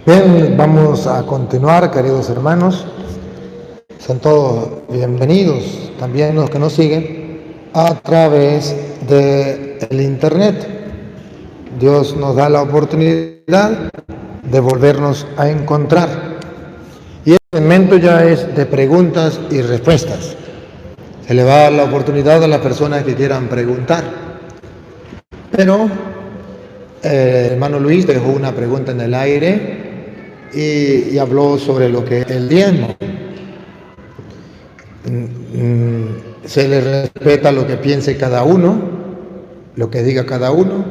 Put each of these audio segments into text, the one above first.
Bien, vamos a continuar, queridos hermanos. Son todos bienvenidos, también los que nos siguen a través del internet. Dios nos da la oportunidad de volvernos a encontrar. Y el segmento ya es de preguntas y respuestas. Se le va a dar la oportunidad a las personas que quieran preguntar. Pero el hermano Luis dejó una pregunta en el aire y habló sobre lo que es el diezmo. Se le respeta lo que piense cada uno, lo que diga cada uno,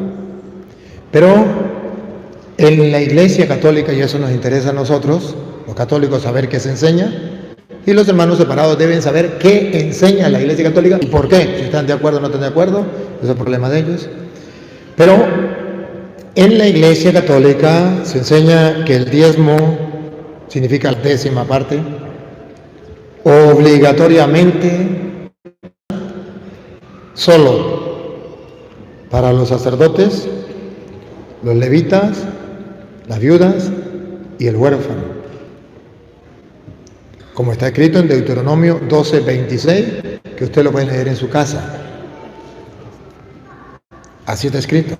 pero en la Iglesia Católica, y eso nos interesa a nosotros, los católicos, saber qué se enseña, y los hermanos separados deben saber qué enseña la Iglesia Católica y por qué. Si están de acuerdo o no están de acuerdo, ese es el problema de ellos. Pero en la Iglesia Católica se enseña que el diezmo significa la 10ª parte, obligatoriamente solo para los sacerdotes, los levitas, las viudas y el huérfano, como está escrito en Deuteronomio 12:26, que usted lo puede leer en su casa. Así está escrito.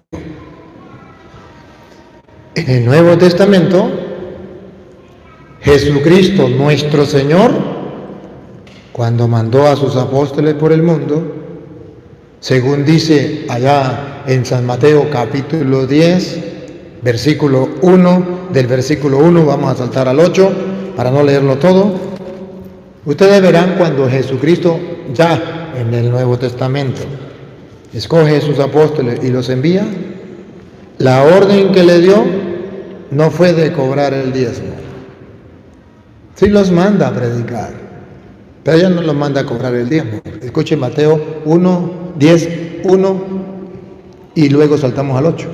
En el Nuevo Testamento, Jesucristo nuestro Señor, cuando mandó a sus apóstoles por el mundo, según dice allá en San Mateo capítulo 10, versículo 1, del versículo 1 vamos a saltar al 8 para no leerlo todo. Ustedes verán cuando Jesucristo ya en el Nuevo Testamento escoge a sus apóstoles y los envía, la orden que le dio no fue de cobrar el diezmo. Sí los manda a predicar, pero ella no los manda a cobrar el diezmo. Escuchen Mateo 1, 10, 1 y luego saltamos al 8.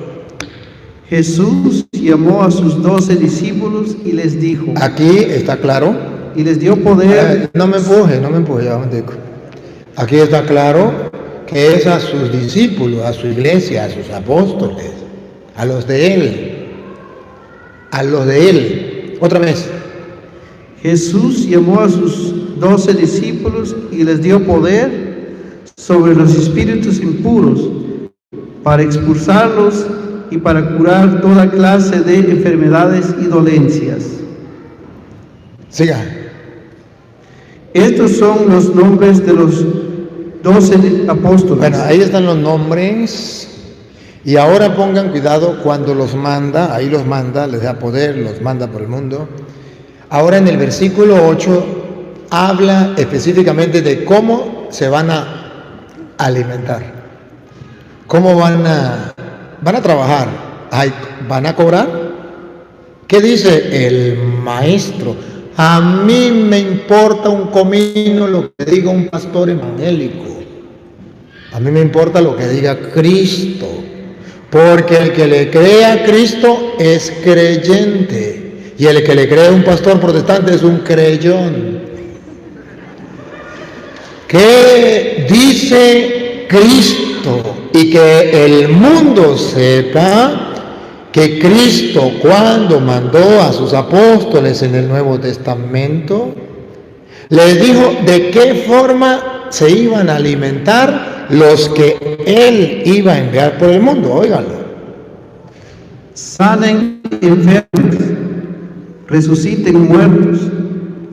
Jesús llamó a sus 12 discípulos y les dijo. Aquí está claro. Y les dio poder. No me empuje, ya un tico. Aquí está claro que es a sus discípulos, a su iglesia, a sus apóstoles, a los de él. Otra vez. Jesús llamó a sus 12 discípulos y les dio poder sobre los espíritus impuros para expulsarlos y para curar toda clase de enfermedades y dolencias. Siga. Estos son los nombres de los 12 apóstoles. Bueno, ahí están los nombres. Y ahora pongan cuidado cuando los manda, ahí los manda, les da poder, los manda por el mundo. Ahora en el versículo 8 habla específicamente de cómo se van a alimentar, cómo van a trabajar, van a cobrar. ¿Qué dice el maestro? A mí me importa un comino lo que diga un pastor evangélico. A mí me importa lo que diga Cristo. Porque el que le cree a Cristo es creyente. Y el que le cree a un pastor protestante es un creyón. ¿Qué dice Cristo? Y que el mundo sepa que Cristo, cuando mandó a sus apóstoles en el Nuevo Testamento, les dijo de qué forma se iban a alimentar los que Él iba a enviar por el mundo. Óiganlo. Sanen enfermos, resuciten muertos,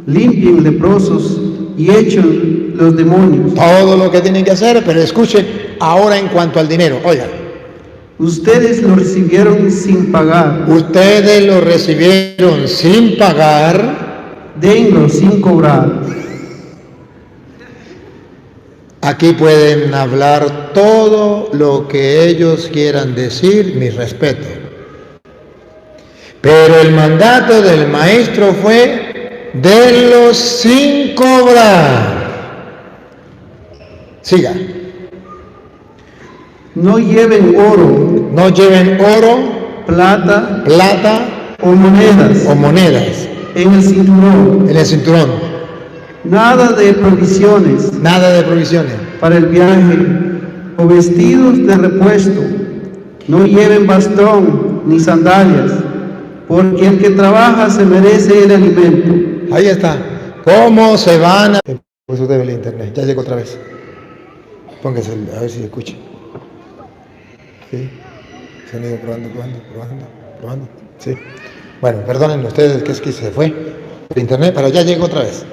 limpien leprosos y echen los demonios. Todo lo que tienen que hacer, pero escuchen ahora en cuanto al dinero. Oigan. Ustedes lo recibieron sin pagar. Ustedes lo recibieron sin pagar. Denlo sin cobrar. Aquí pueden hablar todo lo que ellos quieran decir, mi respeto. Pero el mandato del maestro fue denlo sin cobrar. Siga. No lleven oro. No lleven oro, plata o monedas en el cinturón. Nada de provisiones para el viaje o vestidos de repuesto. No lleven bastón ni sandalias, porque el que trabaja se merece el alimento. Ahí está. ¿Cómo se van a...? Pues usted ve el internet. Ya llegó otra vez. Póngase, a ver si escucha. Sí. Sonido probando. Sí. Bueno, perdonen ustedes que es que se fue el internet, pero ya llegó otra vez.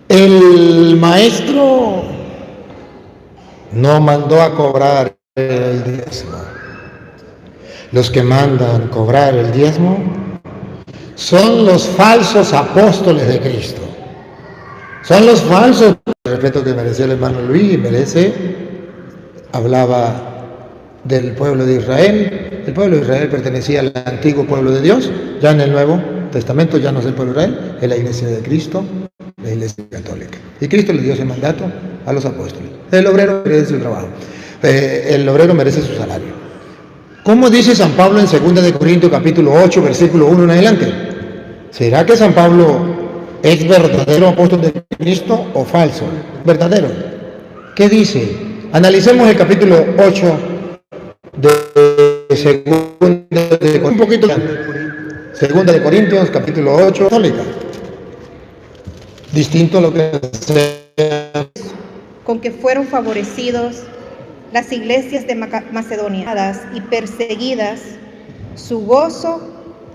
El maestro no mandó a cobrar el diezmo. Los que mandan cobrar el diezmo son los falsos apóstoles de Cristo. Son los falsos. El respeto que merecía el hermano Luis, hablaba del pueblo de Israel. El pueblo de Israel pertenecía al antiguo pueblo de Dios. Ya en el Nuevo Testamento ya no es el pueblo de Israel, es la iglesia de Cristo, la iglesia católica. Y Cristo le dio ese mandato a los apóstoles. El obrero merece su trabajo. El obrero merece su salario. ¿Cómo dice San Pablo en 2 de Corintios capítulo 8, versículo 1 en adelante? ¿Será que San Pablo es verdadero apóstol de Cristo o falso? Verdadero. ¿Qué dice? Analicemos el capítulo 8 de 2 de Corintios, un poquito antes. 2 de Corintios, capítulo 8, católica. Distinto a lo que con que fueron favorecidos las iglesias de Macedonia y perseguidas, su gozo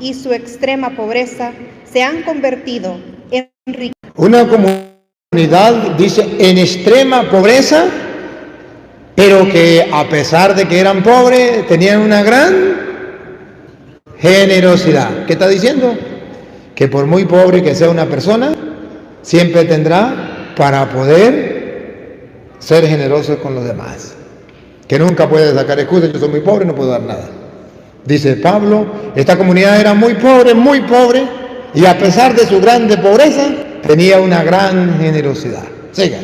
y su extrema pobreza se han convertido en riqueza. Una comunidad, dice, en extrema pobreza, pero que a pesar de que eran pobres, tenían una gran generosidad. ¿Qué está diciendo? Que por muy pobre que sea una persona, siempre tendrá para poder ser generoso con los demás. Que nunca puede sacar excusas, yo soy muy pobre, no puedo dar nada. Dice Pablo, esta comunidad era muy pobre, y a pesar de su grande pobreza, tenía una gran generosidad. Siga.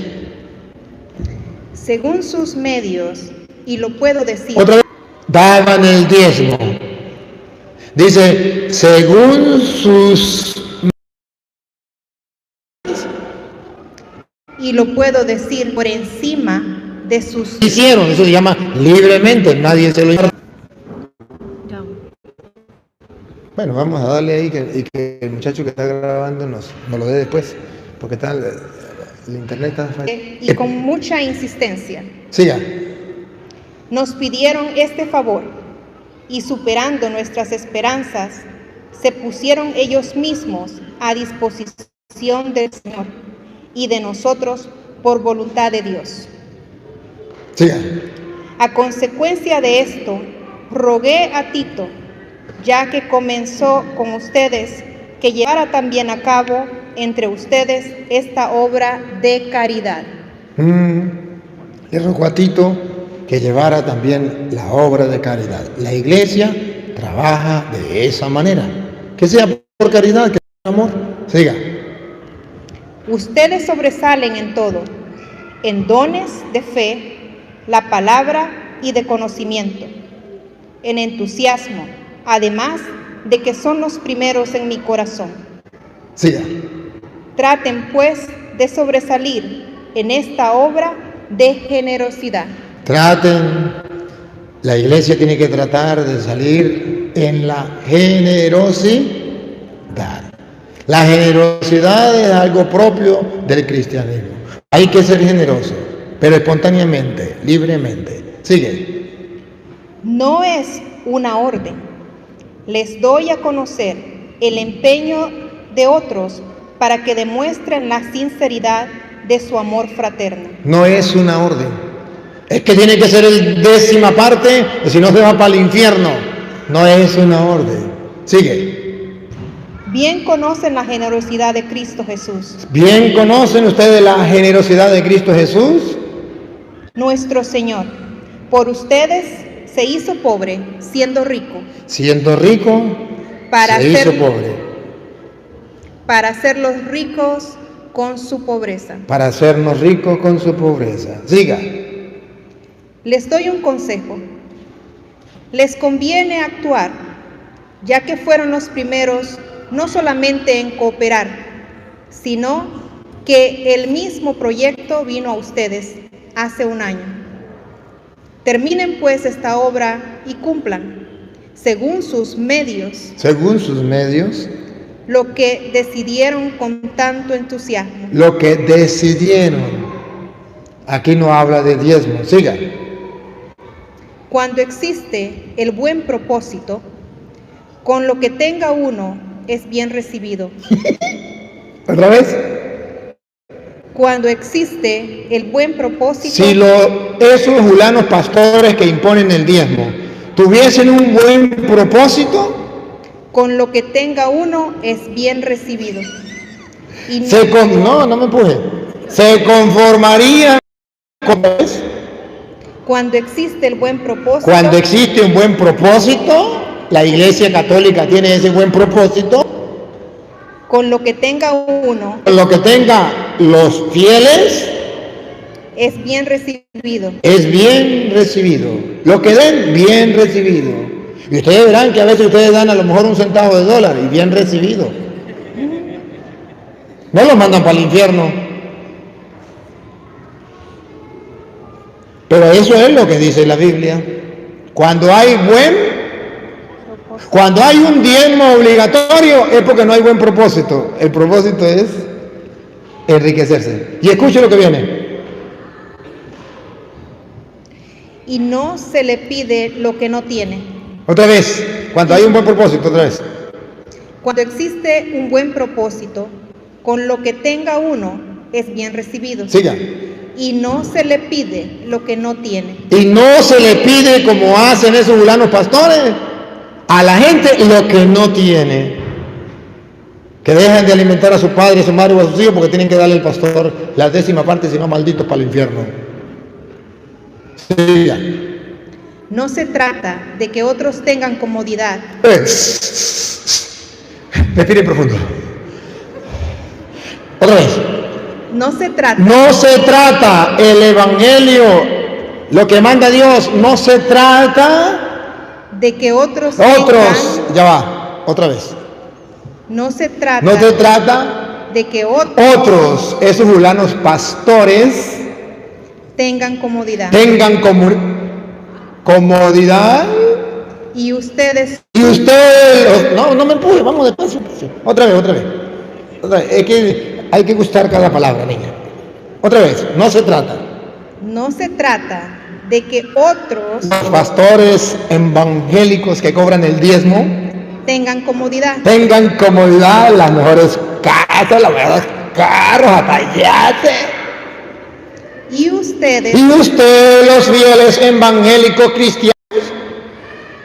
Según sus medios, y lo puedo decir. Otra vez, daban el diezmo. Dice, según sus... Y lo puedo decir por encima de sus... Hicieron, eso se llama libremente, nadie se lo hizo. Bueno, vamos a darle ahí y que el muchacho que está grabando nos lo dé después, porque está el internet está fallando. Y con mucha insistencia. Siga. Nos pidieron este favor y superando nuestras esperanzas, se pusieron ellos mismos a disposición del Señor y de nosotros por voluntad de Dios. Siga. A consecuencia de esto, rogué a Tito, ya que comenzó con ustedes, que llevara también a cabo entre ustedes esta obra de caridad. Le rogó a Tito que llevara también la obra de caridad. La iglesia trabaja de esa manera. Que sea por caridad, que sea por amor. Siga. Ustedes sobresalen en todo, en dones de fe, la palabra y de conocimiento, en entusiasmo, además de que son los primeros en mi corazón. Siga. Traten, pues, de sobresalir en esta obra de generosidad. Traten, la iglesia tiene que tratar de salir en la generosidad. La generosidad es algo propio del cristianismo. Hay que ser generoso, pero espontáneamente, libremente. Sigue. No es una orden. Les doy a conocer el empeño de otros para que demuestren la sinceridad de su amor fraterno. No es una orden. Es que tiene que ser el 10ª parte, o si no se va para el infierno. No es una orden. Sigue. Bien conocen la generosidad de Cristo Jesús. Bien conocen ustedes la generosidad de Cristo Jesús. Nuestro Señor, por ustedes se hizo pobre, siendo rico. Siendo rico, se hizo pobre. Para hacerlos ricos con su pobreza. Para hacernos ricos con su pobreza. Siga. Les doy un consejo. Les conviene actuar, ya que fueron los primeros no solamente en cooperar, sino que el mismo proyecto vino a ustedes hace un año. Terminen pues esta obra y cumplan, según sus medios, lo que decidieron con tanto entusiasmo. Lo que decidieron. Aquí no habla de diezmo. Siga. Cuando existe el buen propósito, con lo que tenga uno es bien recibido. ¿Otra vez? Cuando existe el buen propósito. Si esos julanos pastores que imponen el diezmo tuviesen un buen propósito, con lo que tenga uno es bien recibido. Y no me empuje. Se conformarían con eso. Cuando existe el buen propósito. Cuando existe un buen propósito, la Iglesia Católica tiene ese buen propósito. Con lo que tenga uno. Con lo que tenga los fieles. Es bien recibido. Es bien recibido. Lo que den, bien recibido. Y ustedes verán que a veces ustedes dan a lo mejor $1 centavo y bien recibido. No los mandan para el infierno. Pero eso es lo que dice la Biblia. Cuando hay un diezmo obligatorio es porque no hay buen propósito. El propósito es enriquecerse. Y escuche lo que viene. Y no se le pide lo que no tiene. Otra vez, cuando hay un buen propósito, otra vez. Cuando existe un buen propósito, con lo que tenga uno es bien recibido. Siga. Y no se le pide lo que no tiene. Y no se le pide, como hacen esos julanos pastores, a la gente lo que no tiene. Que dejen de alimentar a su padre, a su madre o a sus hijos porque tienen que darle al pastor la 10ª parte, si no malditos para el infierno. Siga. No se trata de que otros tengan comodidad. Respire profundo. Otra vez. No se trata. No se trata el evangelio, lo que manda Dios, no se trata de que otros ya va, otra vez. No se trata de que otros, esos julanos pastores, tengan comodidad. Comodidad. Y ustedes. No me empuje, vamos despacio. Otra vez. Es que hay que gustar cada palabra, niña. Otra vez, no se trata de que otros. Los pastores evangélicos que cobran el diezmo tengan comodidad, las mejores casas, los mejores carros, atayates. Y ustedes, los fieles evangélicos cristianos,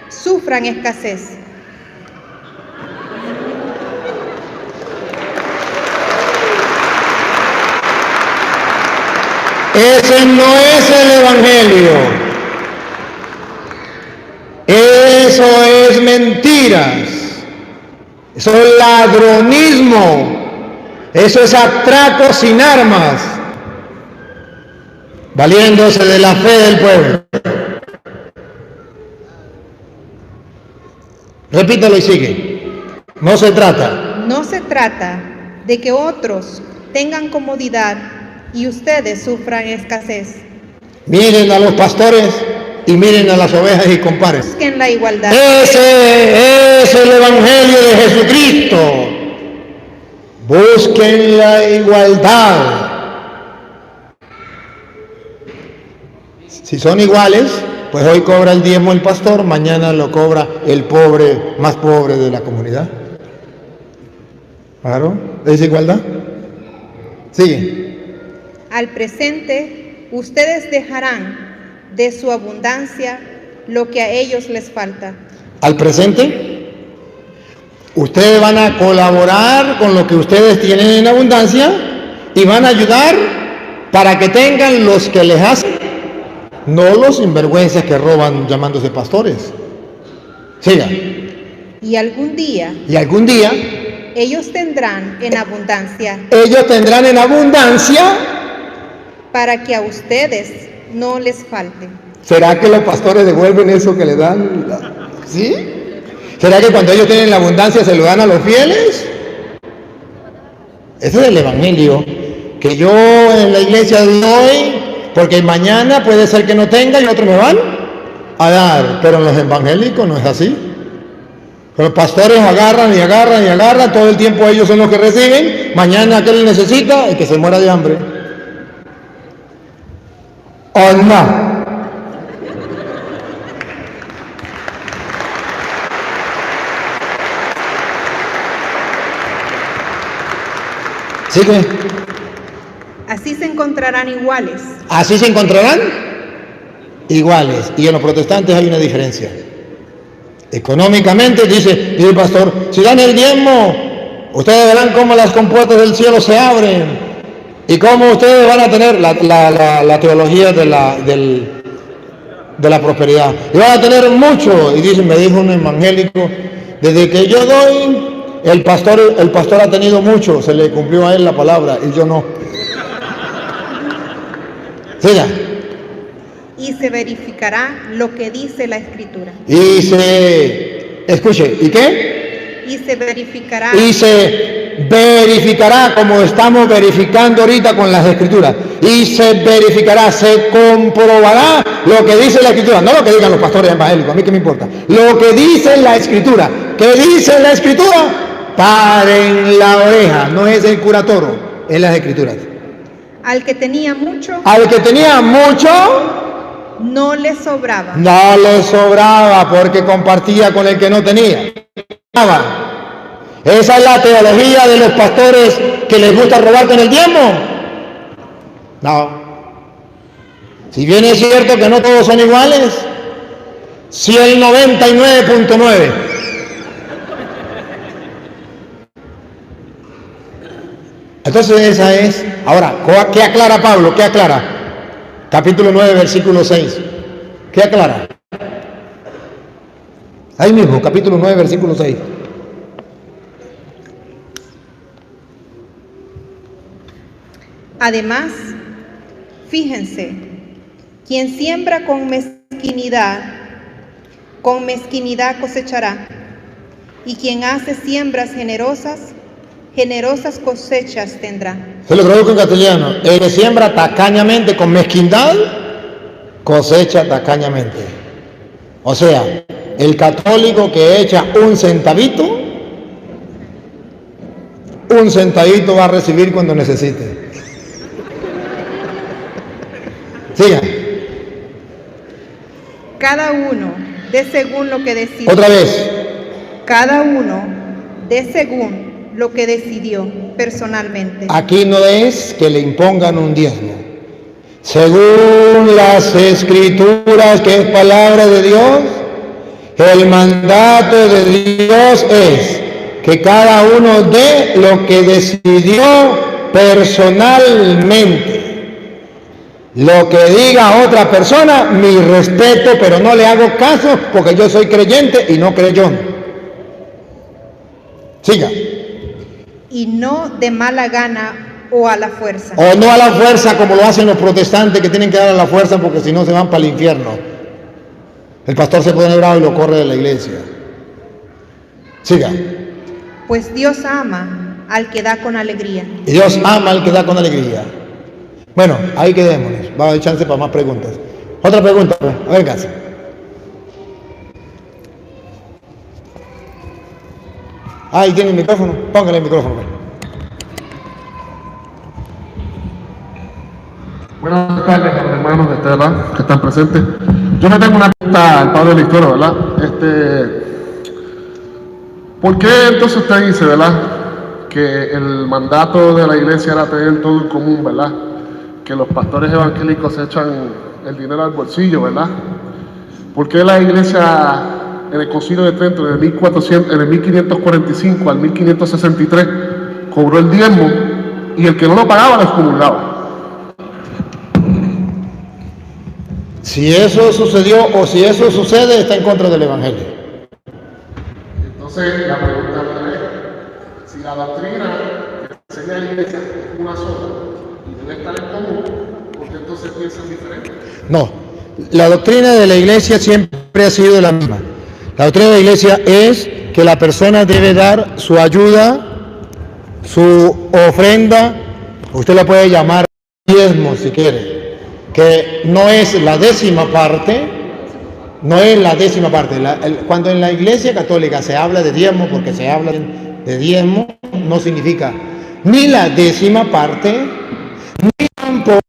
sufran escasez. Ese no es el evangelio. Eso es mentiras. Eso es ladronismo. Eso es atraco sin armas, valiéndose de la fe del pueblo. Repítalo y sigue. No se trata de que otros tengan comodidad y ustedes sufran escasez. Miren a los pastores y miren a las ovejas y comparen. Busquen la igualdad. Ese es el evangelio de Jesucristo. Busquen la igualdad. Si son iguales, pues hoy cobra el diezmo el pastor, mañana lo cobra el pobre, más pobre de la comunidad. ¿Claro? ¿Desigualdad? Sigue. Al presente, ustedes dejarán de su abundancia lo que a ellos les falta. Al presente, ustedes van a colaborar con lo que ustedes tienen en abundancia y van a ayudar para que tengan los que les hacen, no los sinvergüenzas que roban llamándose pastores. Siga. Y algún día, ellos tendrán en abundancia. Para que a ustedes no les falte. ¿Será que los pastores devuelven eso que le dan? ¿Sí? ¿Será que cuando ellos tienen la abundancia se lo dan a los fieles? Ese es el evangelio que yo en la iglesia de hoy Porque mañana puede ser que no tenga y otros me van a dar. Pero en los evangélicos no es así. Los pastores agarran y agarran y agarran, todo el tiempo ellos son los que reciben. Mañana aquel necesita y que se muera de hambre. ¿O no? ¿Sigue? Así se encontrarán iguales. Así se encontrarán iguales. Y en los protestantes hay una diferencia. Económicamente, dice el pastor, si dan el diezmo, ustedes verán cómo las compuertas del cielo se abren y cómo ustedes van a tener la teología de la prosperidad. Y van a tener mucho. Y dice, me dijo un evangélico, desde que yo doy, el pastor ha tenido mucho, se le cumplió a él la palabra y yo no. Siga. Y se verificará lo que dice la Escritura. Escuche, ¿y qué? Y se verificará. Y se verificará, como estamos verificando ahorita con las Escrituras. Y se verificará, se comprobará lo que dice la Escritura. No lo que digan los pastores evangélicos, a mí qué me importa. Lo que dice la Escritura. ¿Qué dice la Escritura? Paren la oreja, no es el cura Toro, es las Escrituras. Al que tenía mucho. Al que tenía mucho. No le sobraba. No le sobraba porque compartía con el que no tenía. Esa es la teología de los pastores que les gusta robar con el diezmo. No. Si bien es cierto que no todos son iguales, si el 99.9. Entonces esa es. Ahora, ¿qué aclara Pablo? ¿Qué aclara? Capítulo 9, versículo 6. ¿Qué aclara? Ahí mismo, capítulo 9, versículo 6. Además, fíjense, quien siembra con mezquinidad cosechará, y quien hace siembras generosas cosechas tendrá. Se lo traduzco en castellano. El que siembra tacañamente con mezquindad, cosecha tacañamente. O sea, el católico que echa un centavito va a recibir cuando necesite. Siga. Cada uno de según lo que decidió. Otra vez. Cada uno de según lo que decidió personalmente. Aquí no es que le impongan un diezmo. Según las Escrituras, que es palabra de Dios, el mandato de Dios es que cada uno dé lo que decidió personalmente. Lo que diga otra persona, mi respeto, pero no le hago caso porque yo soy creyente y no creyón. Siga. Y no de mala gana o a la fuerza. O no a la fuerza como lo hacen los protestantes que tienen que dar a la fuerza porque si no se van para el infierno. El pastor se pone bravo y lo corre de la iglesia. Siga. Pues Dios ama al que da con alegría. Y Dios ama al que da con alegría. Bueno, ahí quedémonos. Va a haber chance para más preguntas. Otra pregunta, a ver, Gas. Ahí tiene el micrófono. Póngale el micrófono. Buenas tardes, hermanos de verdad que están presentes. Yo me tengo una pregunta al padre de la historia, ¿verdad? ¿Por qué entonces usted dice, verdad, que el mandato de la iglesia era tener todo en común, verdad? Que los pastores evangélicos se echan el dinero al bolsillo, ¿verdad? ¿Por qué la iglesia en el Concilio de Trento, en el 1545 al 1563, cobró el diezmo y el que no lo pagaba lo excomulgaba? Si eso sucedió o si eso sucede, está en contra del Evangelio. Entonces, la pregunta es, si la doctrina que enseña la iglesia es una sola y debe estar en común, ¿por qué entonces piensan diferente? No, la doctrina de la iglesia siempre ha sido la misma. La doctrina de la iglesia es que la persona debe dar su ayuda, su ofrenda, usted la puede llamar diezmo si quiere, que no es la décima parte, no es la décima parte. Cuando en la Iglesia Católica se habla de diezmo, porque se habla de diezmo, no significa ni la décima parte, ni tampoco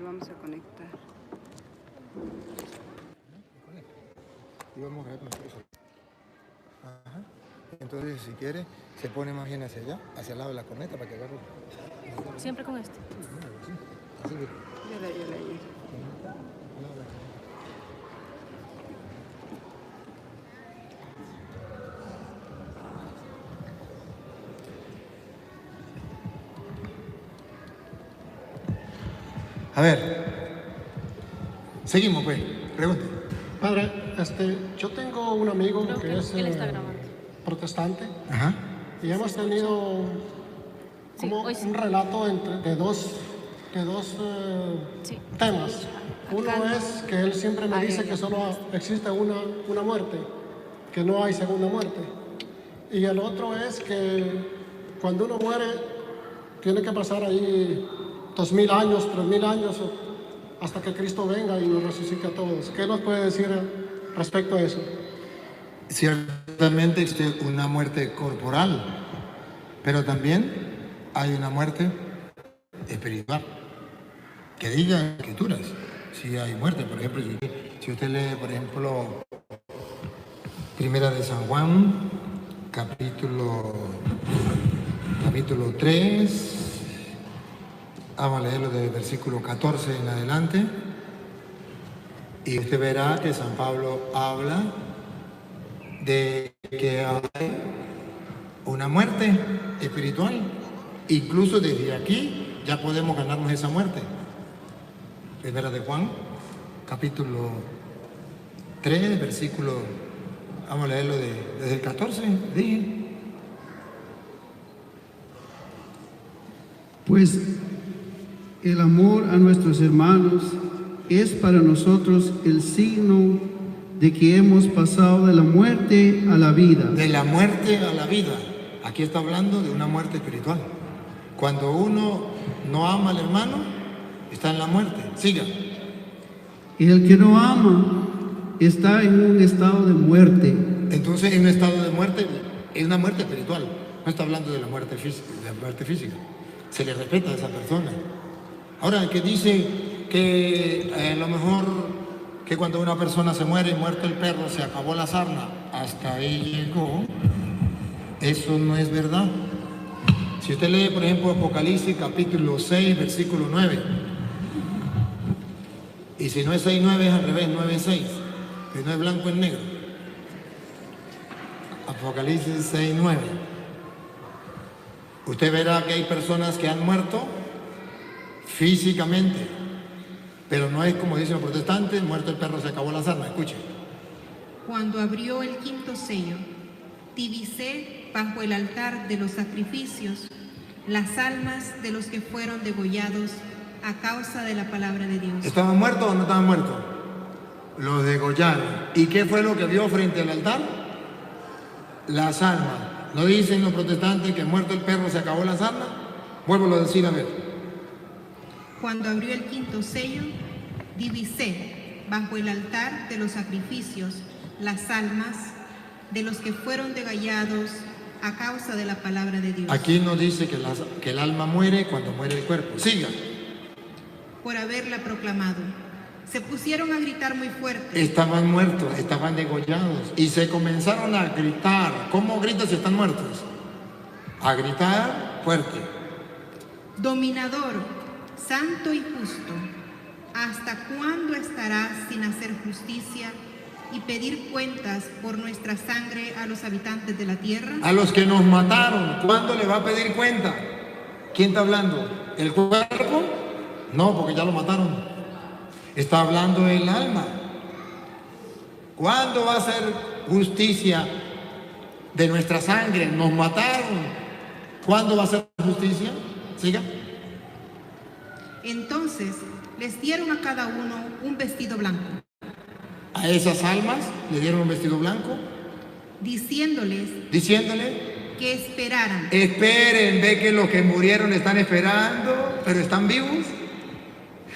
vamos a conectar. Y vamos a ver nosotros. Ajá. Entonces, si quiere, se pone más bien hacia allá, hacia el lado de la corneta para que agarre. Siempre con este. Sí, así que. Yo la llevo. A ver, seguimos pues, pregunte. Padre, yo tengo un amigo Creo que es él está grabando. protestante Ajá. y hemos tenido Sí, como hoy sí. un relato de dos Sí. temas. Uno es que él siempre me dice que solo existe una muerte, que no hay segunda muerte. Y el otro es que cuando uno muere tiene que pasar ahí 2000 años, 3000 años hasta que Cristo venga y nos resucite a todos. ¿Qué nos puede decir respecto a eso? Ciertamente existe una muerte corporal, pero también hay una muerte espiritual. Que diga escrituras, si hay muerte, por ejemplo, si usted lee, por ejemplo, Primera de San Juan, capítulo 3, vamos a leerlo del versículo 14 en adelante, y usted verá que San Pablo habla de que hay una muerte espiritual. Incluso desde aquí ya podemos ganarnos esa muerte. Primera de Juan, capítulo 3, versículo, vamos a leerlo desde el 14, dije. Pues el amor a nuestros hermanos es para nosotros el signo de que hemos pasado de la muerte a la vida. De la muerte a la vida. Aquí está hablando de una muerte espiritual. Cuando uno no ama al hermano, está en la muerte. Siga. Y el que no ama está en un estado de muerte. Entonces, en un estado de muerte, es una muerte espiritual. No está hablando de la muerte física. Se le respeta a esa persona. Ahora, que dice que a lo mejor que cuando una persona se muere y muerto el perro se acabó la sarna, hasta ahí llegó, eso no es verdad. Si usted lee, por ejemplo, Apocalipsis capítulo 6, versículo 9, y si no es 6-9 es al revés, 9-6, que no es blanco es negro. Apocalipsis 6-9. Usted verá que hay personas que han muerto físicamente, pero no es como dicen los protestantes, muerto el perro se acabó la sarna. Escuche. Cuando abrió el quinto sello, divisé bajo el altar de los sacrificios las almas de los que fueron degollados a causa de la palabra de Dios. ¿Estaban muertos o no estaban muertos? Los degollaron. ¿Y qué fue lo que vio frente al altar? Las almas. ¿No dicen los protestantes que muerto el perro se acabó la sarna? Vuelvo a decir, a ver. Cuando abrió el quinto sello, divisé bajo el altar de los sacrificios las almas de los que fueron degollados a causa de la palabra de Dios. Aquí nos dice que el alma muere cuando muere el cuerpo. Siga. Por haberla proclamado. Se pusieron a gritar muy fuerte. Estaban muertos, estaban degollados y se comenzaron a gritar. ¿Cómo gritan si están muertos? A gritar fuerte. Dominador, santo y justo, ¿hasta cuándo estarás sin hacer justicia y pedir cuentas por nuestra sangre a los habitantes de la tierra? A los que nos mataron, ¿cuándo le va a pedir cuenta? ¿Quién está hablando? ¿El cuerpo? No, porque ya lo mataron. Está hablando el alma. ¿Cuándo va a ser justicia de nuestra sangre? Nos mataron. ¿Cuándo va a ser justicia? Siga. Entonces les dieron a cada uno un vestido blanco, A esas almas le dieron un vestido blanco, diciéndole que esperaran. Esperen, ve que los que murieron están esperando, pero están vivos.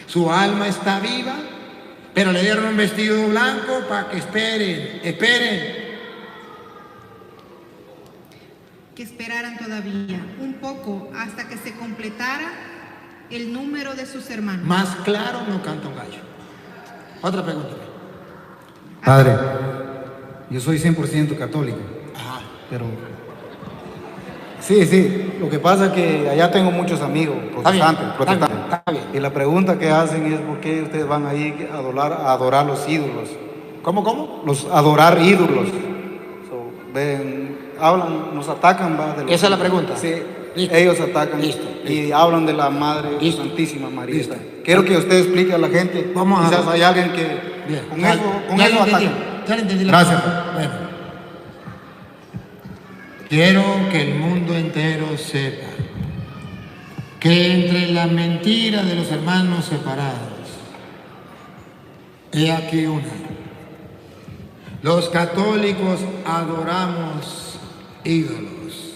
Su alma está viva, pero le dieron un vestido blanco para que esperen. Que esperaran todavía un poco hasta que se completara el número de sus hermanos. Más claro no canta un gallo. Otra pregunta. Padre, yo soy 100% católico, Ajá. pero... Sí, lo que pasa es que allá tengo muchos amigos protestantes. Está bien. Y la pregunta que hacen es por qué ustedes van ahí a adorar los ídolos. ¿Cómo? Adorar ídolos. Nos atacan, ¿va? Esa es la pregunta. Sí, Listo. ellos atacan. Listo. Y hablan de la Madre Listo. Santísima María. Listo. Quiero que usted explique a la gente. Quizás hay alguien que Bien. con Ya eso lo entendí. atacan. Ya lo entendí. Gracias. Bueno. Quiero que el mundo entero sepa que entre la mentira de los hermanos separados, he aquí una. Los católicos adoramos ídolos.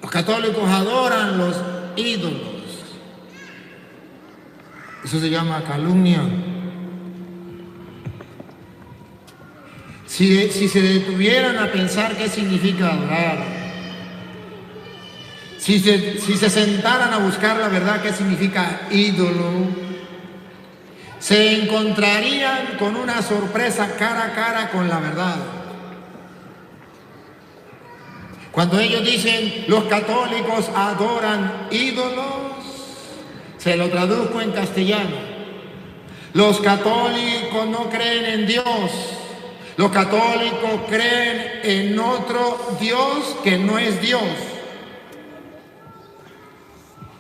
Los católicos adoran los ídolos. Eso se llama calumnia. Si se detuvieran a pensar qué significa adorar, si se sentaran a buscar la verdad qué significa ídolo, se encontrarían con una sorpresa cara a cara con la verdad. Cuando ellos dicen los católicos adoran ídolos, se lo traduzco en castellano. Los católicos no creen en Dios. Los católicos creen en otro Dios que no es Dios.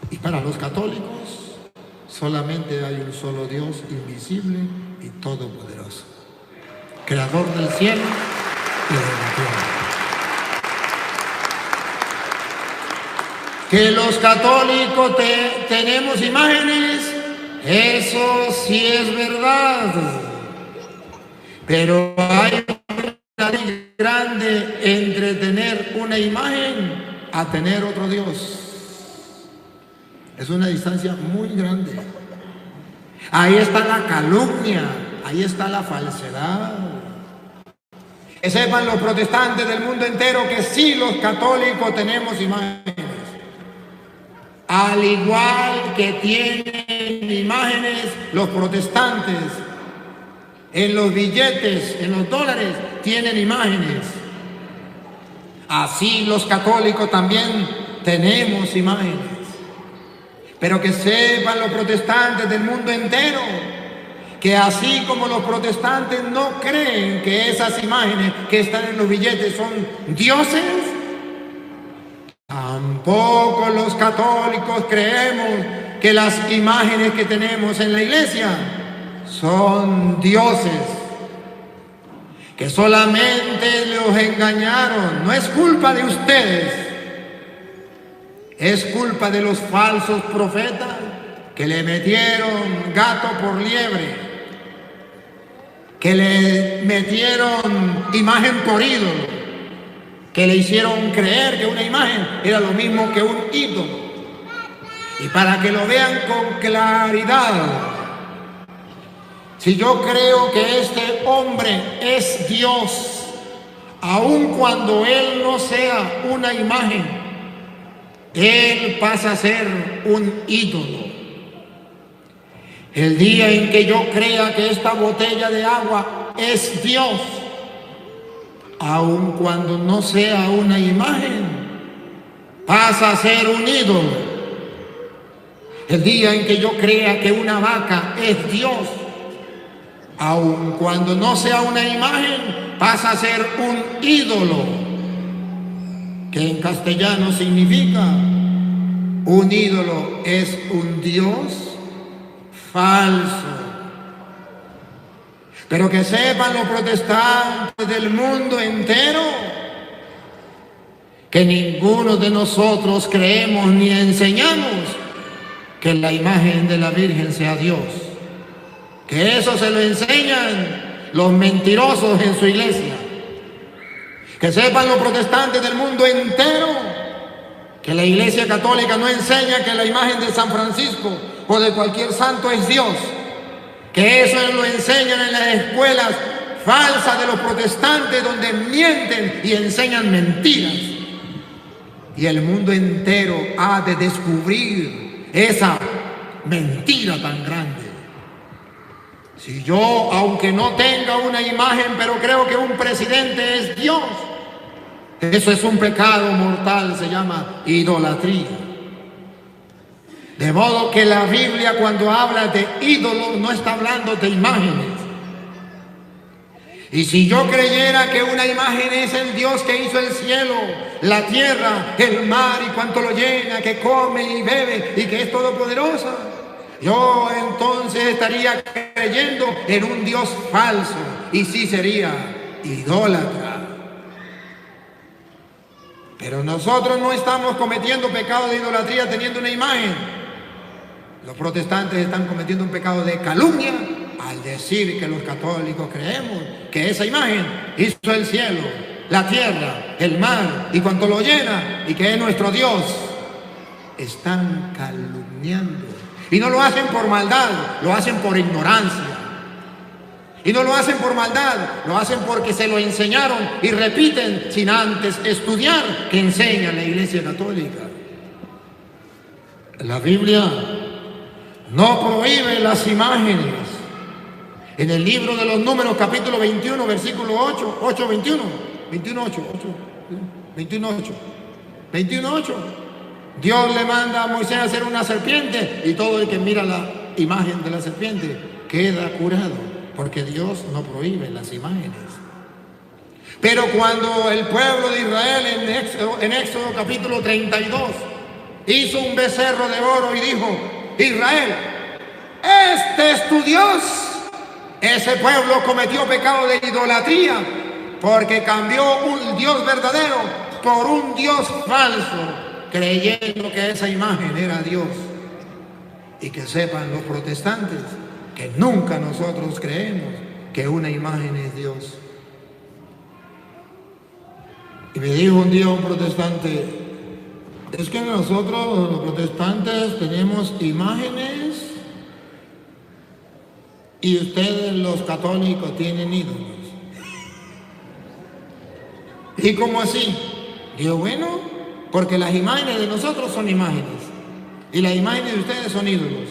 Y para los católicos solamente hay un solo Dios invisible y todopoderoso, creador del cielo y de la tierra. Que los católicos tenemos imágenes, eso sí es verdad. Pero hay una diferencia grande entre tener una imagen a tener otro Dios. Es una distancia muy grande. Ahí está la calumnia, ahí está la falsedad. Que sepan los protestantes del mundo entero que sí, los católicos tenemos imágenes. Al igual que tienen imágenes los protestantes. En los billetes, en los dólares, tienen imágenes. Así los católicos también tenemos imágenes. Pero que sepan los protestantes del mundo entero que así como los protestantes no creen que esas imágenes que están en los billetes son dioses, tampoco los católicos creemos que las imágenes que tenemos en la iglesia son dioses, que solamente los engañaron. No es culpa de ustedes, es culpa de los falsos profetas que le metieron gato por liebre, que le metieron imagen por ídolo, que le hicieron creer que una imagen era lo mismo que un ídolo. Y para que lo vean con claridad, si yo creo que este hombre es Dios, aun cuando él no sea una imagen, él pasa a ser un ídolo. El día en que yo crea que esta botella de agua es Dios, aun cuando no sea una imagen, pasa a ser un ídolo. El día en que yo crea que una vaca es Dios, aun cuando no sea una imagen, pasa a ser un ídolo, que en castellano significa un ídolo es un Dios falso. Pero que sepan los protestantes del mundo entero que ninguno de nosotros creemos ni enseñamos que la imagen de la Virgen sea Dios. Que eso se lo enseñan los mentirosos en su iglesia. Que sepan los protestantes del mundo entero que la iglesia católica no enseña que la imagen de San Francisco o de cualquier santo es Dios. Que eso lo enseñan en las escuelas falsas de los protestantes, donde mienten y enseñan mentiras. Y el mundo entero ha de descubrir esa mentira tan grande. Si yo, aunque no tenga una imagen, pero creo que un presidente es Dios, eso es un pecado mortal, se llama idolatría. De modo que la Biblia, cuando habla de ídolos, no está hablando de imágenes. Y si yo creyera que una imagen es el Dios que hizo el cielo, la tierra, el mar y cuanto lo llena, que come y bebe y que es todopoderosa, yo entonces estaría creyendo en un Dios falso y sí sería idólatra. Pero nosotros no estamos cometiendo pecado de idolatría teniendo una imagen. Los protestantes están cometiendo un pecado de calumnia al decir que los católicos creemos que esa imagen hizo el cielo, la tierra, el mar y cuanto lo llena y que es nuestro Dios. Están calumniando. Y no lo hacen por maldad, lo hacen por ignorancia. Y no lo hacen por maldad, lo hacen porque se lo enseñaron y repiten sin antes estudiar que enseña la Iglesia Católica. La Biblia no prohíbe las imágenes. En el libro de los Números, capítulo 21, versículo 8, 21, 8, Dios le manda a Moisés a hacer una serpiente y todo el que mira la imagen de la serpiente queda curado, porque Dios no prohíbe las imágenes. Pero cuando el pueblo de Israel en Éxodo capítulo 32 hizo un becerro de oro y dijo: Israel, este es tu Dios, ese pueblo cometió pecado de idolatría porque cambió un Dios verdadero por un Dios falso, creyendo que esa imagen era Dios. Y que sepan los protestantes que nunca nosotros creemos que una imagen es Dios. Y me dijo un día un protestante: es que nosotros los protestantes tenemos imágenes y ustedes los católicos tienen ídolos. ¿Y cómo así? Digo, bueno, porque las imágenes de nosotros son imágenes y las imágenes de ustedes son ídolos.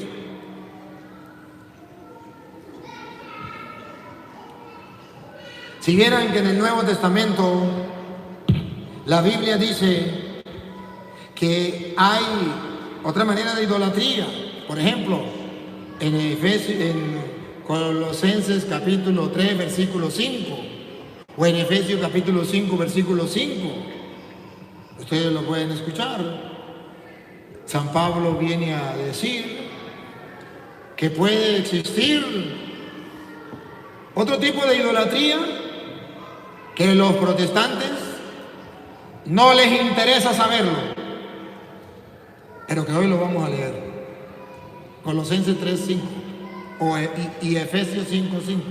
Si vieran que en el Nuevo Testamento la Biblia dice que hay otra manera de idolatría. Por ejemplo, en Colosenses capítulo 3, versículo 5, o en Efesios capítulo 5, versículo 5. Ustedes lo pueden escuchar. San Pablo viene a decir que puede existir otro tipo de idolatría que los protestantes no les interesa saberlo, pero que hoy lo vamos a leer. Colosenses 3:5 y Efesios 5:5.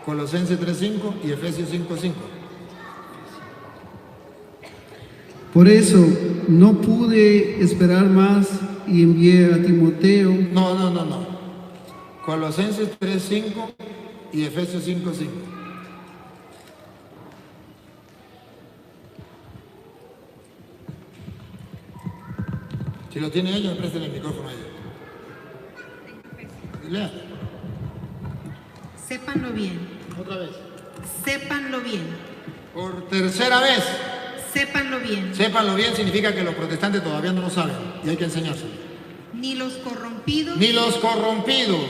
Colosenses 3:5 y Efesios 5:5. Por eso no pude esperar más y envié a Timoteo. No. Colosenses 3:5 y Efesios 5:5. Si lo tiene ella, presten el micrófono a ella. Lea. Sépanlo bien. Otra vez. Sépanlo bien. Por tercera vez. Sépanlo bien. Sépanlo bien significa que los protestantes todavía no lo saben y hay que enseñárselo. Ni los corrompidos. Ni los corrompidos.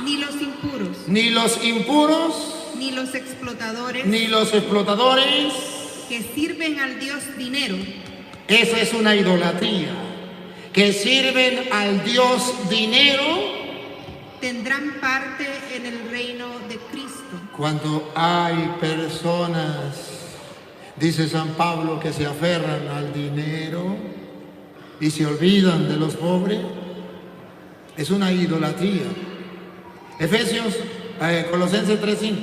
Ni los impuros. Ni los impuros. Ni los explotadores. Ni los explotadores. Que sirven al Dios dinero. Esa es una idolatría. Que sirven al Dios dinero. Tendrán parte en el reino de Cristo. Cuando hay personas, dice San Pablo, que se aferran al dinero y se olvidan de los pobres, es una idolatría. Colosenses 3:5.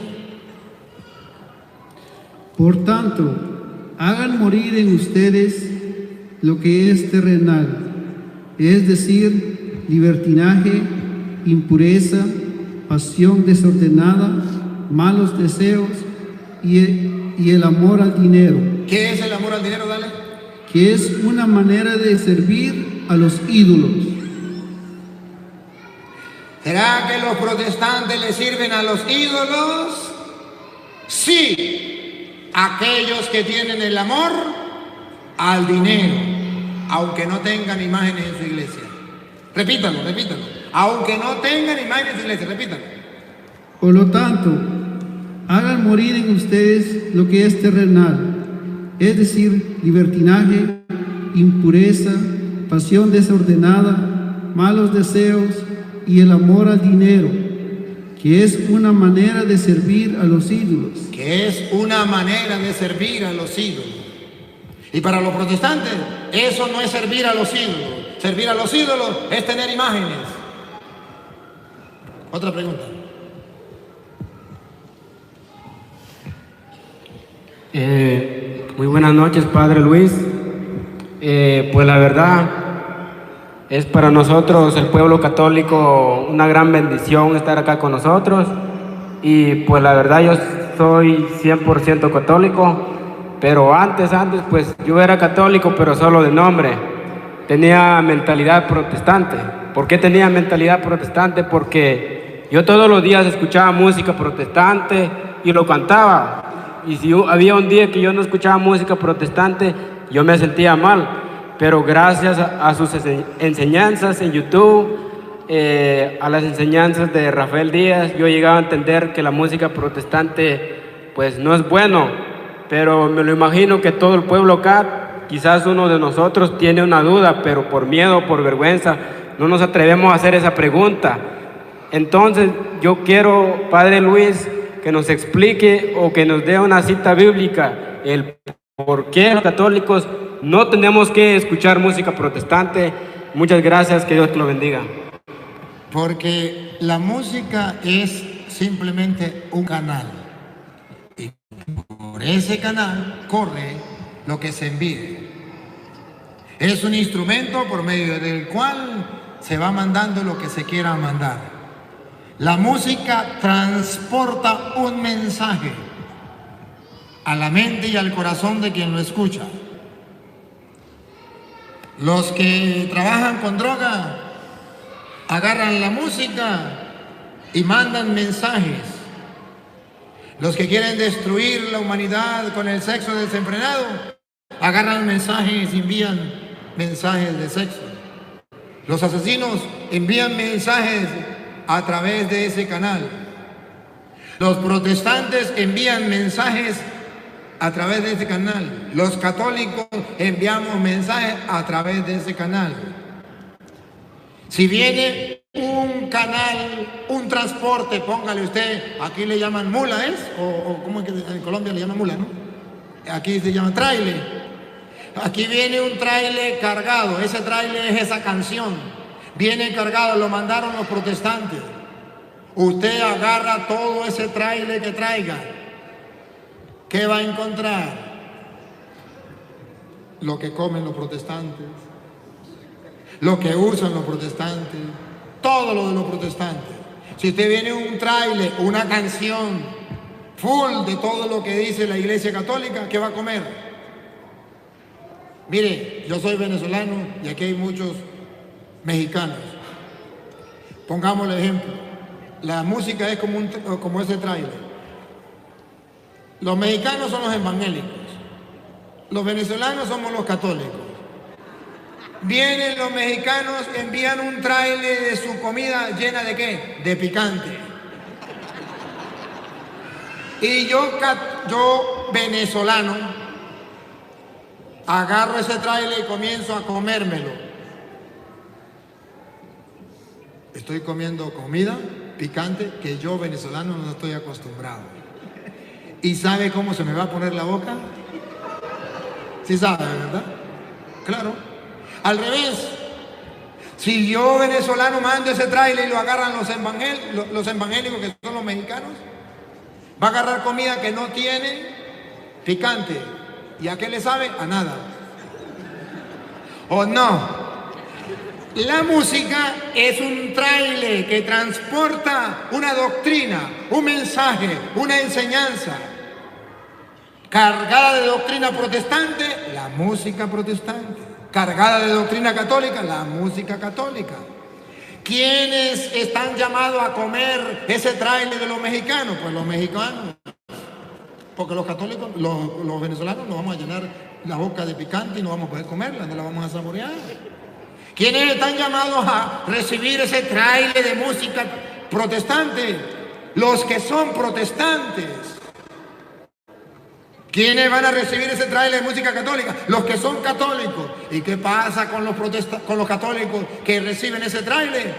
Por tanto, hagan morir en ustedes lo que es terrenal, es decir, libertinaje, impureza, pasión desordenada, malos deseos y el amor al dinero. ¿Qué es el amor al dinero? Dale. Que es una manera de servir a los ídolos. ¿Será que los protestantes le sirven a los ídolos? Sí, aquellos que tienen el amor al dinero, aunque no tengan imágenes en su iglesia. Repítalo, repítalo. Aunque no tengan imágenes en su iglesia, repítalo. Por lo tanto, hagan morir en ustedes lo que es terrenal, es decir, libertinaje, impureza, pasión desordenada, malos deseos y el amor al dinero, que es una manera de servir a los ídolos. Que es una manera de servir a los ídolos. Y para los protestantes, eso no es servir a los ídolos. Servir a los ídolos es tener imágenes. Otra pregunta. Muy buenas noches, Padre Luis. Pues la verdad, es para nosotros, el pueblo católico, una gran bendición estar acá con nosotros. Y pues la verdad, yo soy 100% católico, pero antes, pues yo era católico, pero solo de nombre. Tenía mentalidad protestante. ¿Por qué tenía mentalidad protestante? Porque yo todos los días escuchaba música protestante y lo cantaba. Y si había un día que yo no escuchaba música protestante, yo me sentía mal. Pero gracias a sus enseñanzas en YouTube, a las enseñanzas de Rafael Díaz, yo llegaba a entender que la música protestante pues no es bueno. Pero me lo imagino que todo el pueblo acá, quizás uno de nosotros tiene una duda, pero por miedo, por vergüenza, no nos atrevemos a hacer esa pregunta. Entonces yo quiero, Padre Luis, que nos explique o que nos dé una cita bíblica, el por qué los católicos no tenemos que escuchar música protestante. Muchas gracias, que Dios te lo bendiga. Porque la música es simplemente un canal. Y por ese canal corre lo que se envíe. Es un instrumento por medio del cual se va mandando lo que se quiera mandar. La música transporta un mensaje a la mente y al corazón de quien lo escucha. Los que trabajan con droga agarran la música y mandan mensajes. Los que quieren destruir la humanidad con el sexo desenfrenado agarran mensajes y envían mensajes de sexo. Los asesinos envían mensajes a través de ese canal. Los protestantes envían mensajes a través de ese canal. Los católicos enviamos mensajes a través de ese canal. Si viene un canal, un transporte, póngale usted, aquí le llaman mula, ¿es? O ¿cómo es que en Colombia le llaman mula, no? Aquí se llama tráiler. Aquí viene un tráiler cargado, ese tráiler es esa canción. Viene cargado, lo mandaron los protestantes. Usted agarra todo ese tráiler que traiga. ¿Qué va a encontrar? Lo que comen los protestantes, lo que usan los protestantes, todo lo de los protestantes. Si usted viene un tráiler, una canción full de todo lo que dice la Iglesia Católica, ¿qué va a comer? Mire, yo soy venezolano y aquí hay muchos mexicanos. Pongamos el ejemplo. La música es como ese tráiler. Los mexicanos son los evangélicos. Los venezolanos somos los católicos. Vienen los mexicanos, envían un tráiler de su comida llena de ¿qué? De picante. Y yo venezolano, agarro ese tráiler y comienzo a comérmelo. Estoy comiendo comida picante que yo venezolano no estoy acostumbrado. ¿Y sabe cómo se me va a poner la boca? Sí sabe, ¿verdad? Claro. Al revés, si yo venezolano mando ese tráiler y lo agarran los evangélicos, que son los mexicanos, va a agarrar comida que no tiene picante. ¿Y a qué le sabe? A nada. ¿O no? La música es un tráiler que transporta una doctrina, un mensaje, una enseñanza. Cargada de doctrina protestante, la música protestante. cargada de doctrina católica, la música católica. ¿Quiénes están llamados a comer ese trailer de los mexicanos? Pues los mexicanos. Porque los católicos, los venezolanos nos vamos a llenar la boca de picante y no vamos a poder comerla, no la vamos a saborear. ¿Quiénes están llamados a recibir ese trailer de música protestante? Los que son protestantes. ¿Quiénes van a recibir ese trailer de música católica? Los que son católicos. ¿Y qué pasa con los católicos que reciben ese trailer?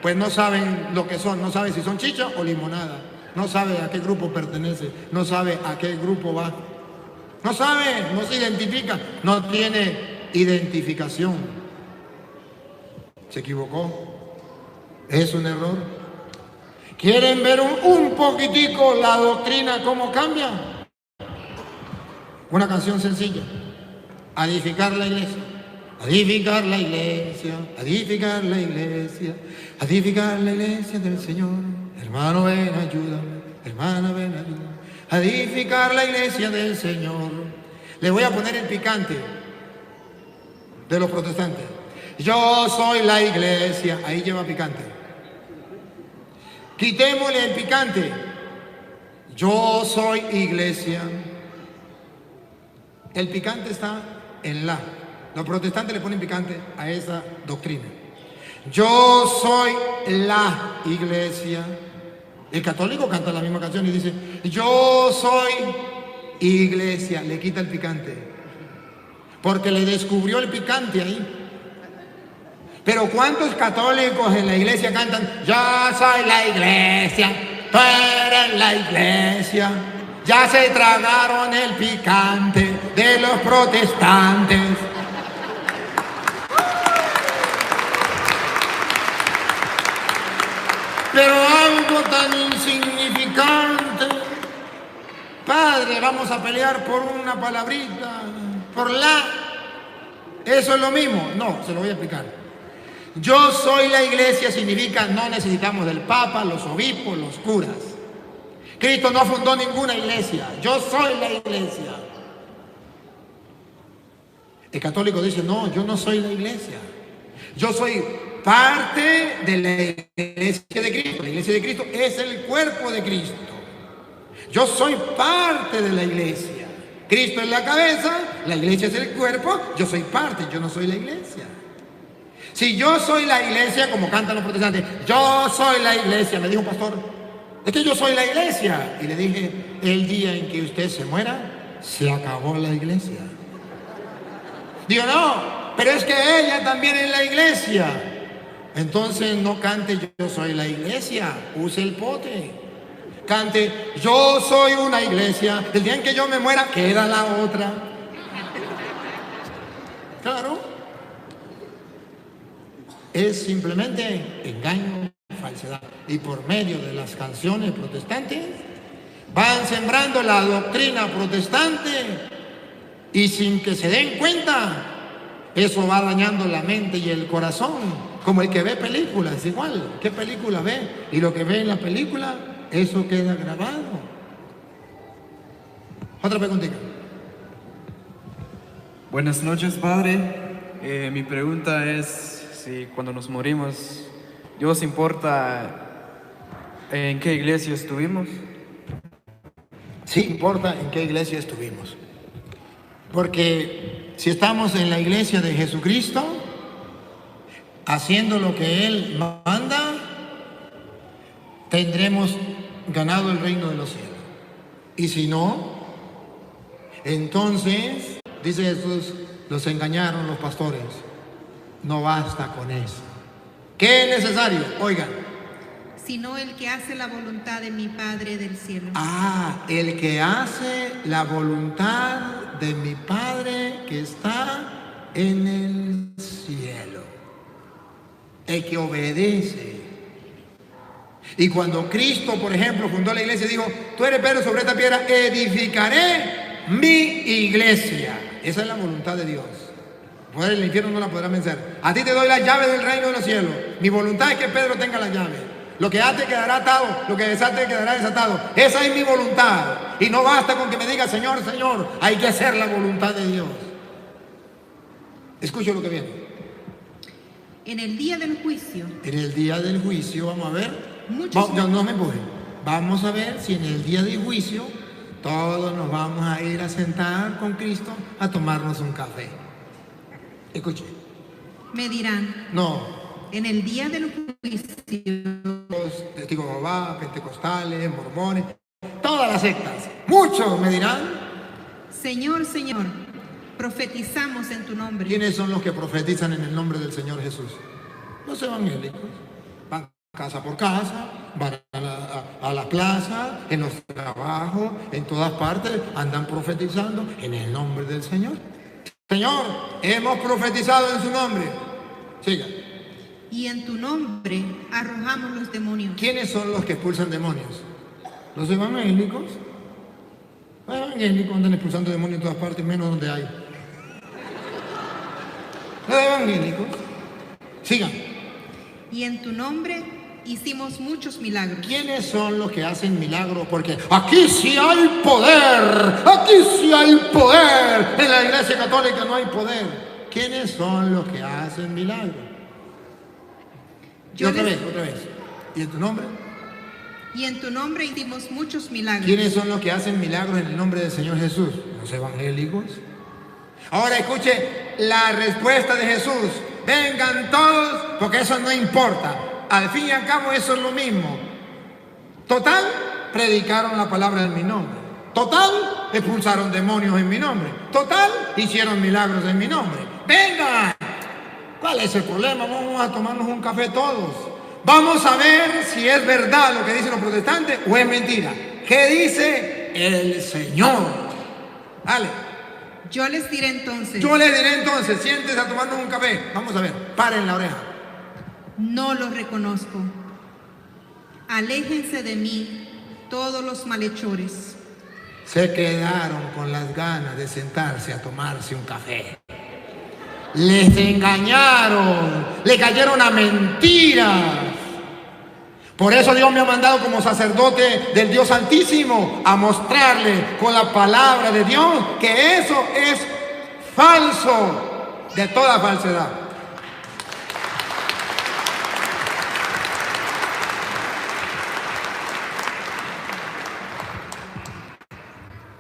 Pues no saben lo que son, no saben si son chicha o limonada. No sabe a qué grupo pertenece, no sabe a qué grupo va. No sabe, no se identifica, no tiene identificación. Se equivocó. Es un error. ¿Quieren ver un poquitico la doctrina cómo cambia? Una canción sencilla. A edificar la iglesia. A edificar la iglesia. A edificar la iglesia. A edificar la iglesia del Señor. Hermano, ven, ayúdame. Hermana, ven, ayúdame. A edificar la iglesia del Señor. Le voy a poner el picante de los protestantes. Yo soy la iglesia. Ahí lleva picante. Quitémosle el picante. Yo soy iglesia. El picante está en la. Los protestantes le ponen picante a esa doctrina. Yo soy la iglesia. El católico canta la misma canción y dice, yo soy iglesia. Le quita el picante. Porque le descubrió el picante ahí. Pero ¿cuántos católicos en la iglesia cantan, yo soy la iglesia, tú eres la iglesia? Ya se tragaron el picante de los protestantes. Pero algo tan insignificante. Padre, vamos a pelear por una palabrita, por la. ¿Eso es lo mismo? No, se lo voy a explicar. Yo soy la iglesia significa no necesitamos del Papa, los obispos, los curas. Cristo no fundó ninguna iglesia. Yo soy la iglesia. El católico dice, no, yo no soy la iglesia. Yo soy parte de la iglesia de Cristo. La iglesia de Cristo es el cuerpo de Cristo. Yo soy parte de la iglesia. Cristo es la cabeza, la iglesia es el cuerpo, yo soy parte, yo no soy la iglesia. Si yo soy la iglesia, como cantan los protestantes, yo soy la iglesia, me dijo un pastor, es que yo soy la iglesia. Y le dije, el día en que usted se muera, se acabó la iglesia. Digo, no, pero es que ella también es la iglesia. Entonces no cante yo soy la iglesia, use el pote. Cante, yo soy una iglesia, el día en que yo me muera, queda la otra. Claro. Es simplemente engaño, falsedad. Y por medio de las canciones protestantes, van sembrando la doctrina protestante y sin que se den cuenta, eso va dañando la mente y el corazón. Como el que ve películas, igual. ¿Qué película ve? Y lo que ve en la película, eso queda grabado. Otra preguntita. Buenas noches, Padre. Mi pregunta es si cuando nos morimos, ¿Dios importa en qué iglesia estuvimos? Sí importa en qué iglesia estuvimos. Porque si estamos en la iglesia de Jesucristo, haciendo lo que Él manda, tendremos ganado el reino de los cielos. Y si no, entonces, dice Jesús, los engañaron los pastores. No basta con eso. ¿Qué es necesario? Oigan. Sino el que hace la voluntad de mi Padre del cielo. Ah, el que hace la voluntad de mi Padre que está en el cielo. El que obedece. Y cuando Cristo, por ejemplo, fundó la iglesia, dijo, tú eres Pedro, sobre esta piedra edificaré mi iglesia. Esa es la voluntad de Dios. Poder el infierno no la podrá vencer. A ti te doy la llave del reino de los cielos. Mi voluntad es que Pedro tenga la llave. Lo que ate quedará atado, lo que desate quedará desatado. Esa es mi voluntad. Y no basta con que me diga, Señor, Señor. Hay que hacer la voluntad de Dios. Escuche lo que viene. En el día del juicio, En el día del juicio, vamos a ver. muchos No me empujen. Vamos a ver si en el día del juicio todos nos vamos a ir a sentar con Cristo a tomarnos un café. Escuche. me dirán, No, en el día del juicio, los testigos de Jehová, pentecostales, mormones, todas las sectas. Muchos me dirán. Señor, Señor, profetizamos en tu nombre. ¿Quiénes son los que profetizan en el nombre del Señor Jesús? Los evangélicos. Van casa por casa, van a la plaza, en los trabajos, en todas partes, andan profetizando en el nombre del Señor. Señor, hemos profetizado en su nombre. Siga. Y en tu nombre arrojamos los demonios. ¿Quiénes son los que expulsan demonios? Los evangélicos. Los evangélicos andan expulsando demonios en todas partes, menos donde hay. Los evangélicos. Sigan. Y en tu nombre hicimos muchos milagros. ¿Quiénes son los que hacen milagros? Porque aquí sí hay poder. Aquí sí hay poder. En la Iglesia Católica no hay poder. ¿Quiénes son los que hacen milagros? Otra vez. ¿Y en tu nombre? Y en tu nombre hicimos muchos milagros. ¿Quiénes son los que hacen milagros en el nombre del Señor Jesús? Los evangélicos. Ahora escuche la respuesta de Jesús. Vengan todos, porque eso no importa. Al fin y al cabo eso es lo mismo. Total, predicaron la palabra en mi nombre. Total, expulsaron demonios en mi nombre. Total, hicieron milagros en mi nombre. Vengan. ¿Cuál es el problema? Vamos a tomarnos un café todos. Vamos a ver si es verdad lo que dicen los protestantes o es mentira. ¿Qué dice el Señor? Dale. Yo les diré entonces. Siéntese a tomarnos un café. Vamos a ver, paren la oreja. No los reconozco. Aléjense de mí todos los malhechores. Se quedaron con las ganas de sentarse a tomarse un café. Les engañaron, le cayeron a mentiras. Por eso Dios me ha mandado como sacerdote del Dios Santísimo a mostrarle con la palabra de Dios que eso es falso, de toda falsedad.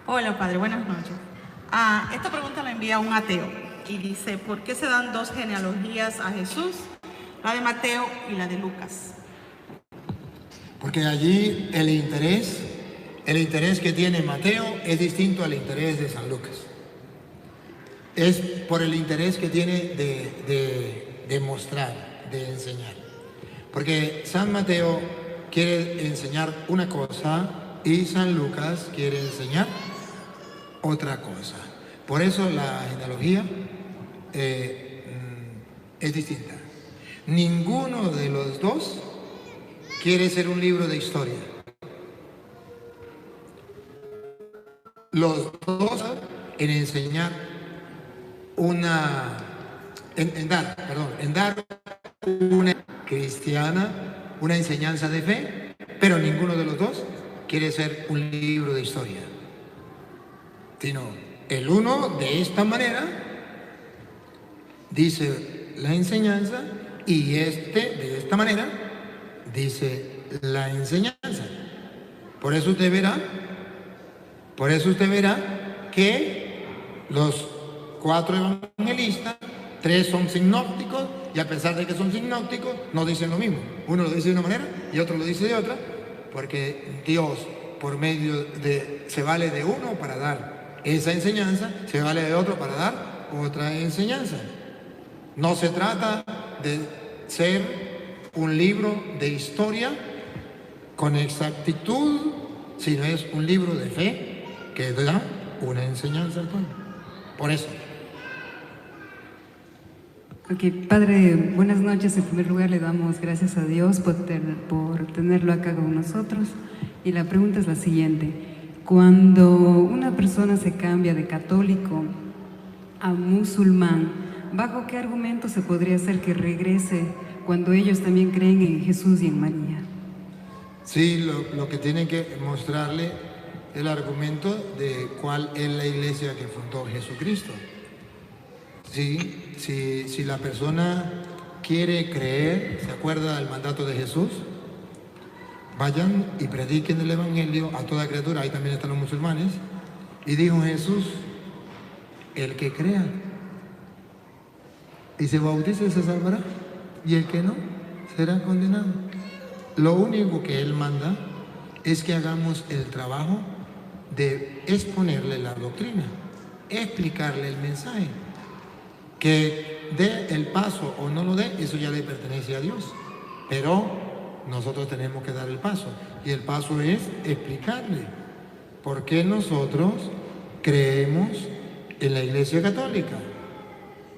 Hola, padre, buenas noches. Esta pregunta la envía un ateo y dice, ¿por qué se dan dos genealogías a Jesús? La de Mateo y la de Lucas. Porque allí el interés que tiene Mateo es distinto al interés de San Lucas. Es por el interés que tiene de mostrar, de enseñar. Porque San Mateo quiere enseñar una cosa y San Lucas quiere enseñar otra cosa. Por eso la genealogía es distinta. Ninguno de los dos quiere ser un libro de historia. Los dos en enseñar en dar una cristiana, una enseñanza de fe, pero ninguno de los dos quiere ser un libro de historia. Sino el uno de esta manera dice la enseñanza y de esta manera dice la enseñanza. Por eso usted verá que los 4 evangelistas, 3 son sinópticos y a pesar de que son sinópticos no dicen lo mismo. Uno lo dice de una manera y otro lo dice de otra, porque Dios por medio se vale de uno para dar esa enseñanza, se vale de otro para dar otra enseñanza. No se trata de ser un libro de historia con exactitud, sino es un libro de fe que da una enseñanza al pueblo. Por eso. Ok, Padre, buenas noches. En primer lugar le damos gracias a Dios por tenerlo acá con nosotros. Y la pregunta es la siguiente. Cuando una persona se cambia de católico a musulmán, ¿bajo qué argumento se podría hacer que regrese cuando ellos también creen en Jesús y en María? Sí, lo que tienen que mostrarle el argumento de cuál es la iglesia que fundó Jesucristo. Sí, si la persona quiere creer, ¿se acuerda del mandato de Jesús? Vayan y prediquen el Evangelio a toda criatura, ahí también están los musulmanes. Y dijo Jesús, el que crea y se bautice se salvará, y el que no será condenado. Lo único que Él manda es que hagamos el trabajo de exponerle la doctrina, explicarle el mensaje. Que dé el paso o no lo dé, eso ya le pertenece a Dios. Pero nosotros tenemos que dar el paso. Y el paso es explicarle por qué nosotros creemos en la Iglesia Católica.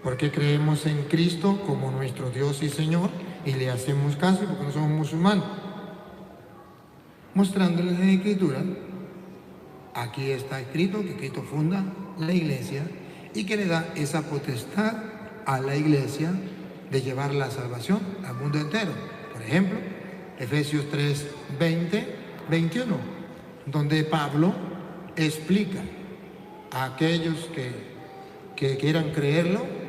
¿Por qué creemos en Cristo como nuestro Dios y Señor y le hacemos caso porque no somos musulmanes? Mostrándoles en la Escritura, aquí está escrito que Cristo funda la Iglesia y que le da esa potestad a la Iglesia de llevar la salvación al mundo entero. Por ejemplo, Efesios 3, 20, 21, donde Pablo explica a aquellos que quieran creerlo,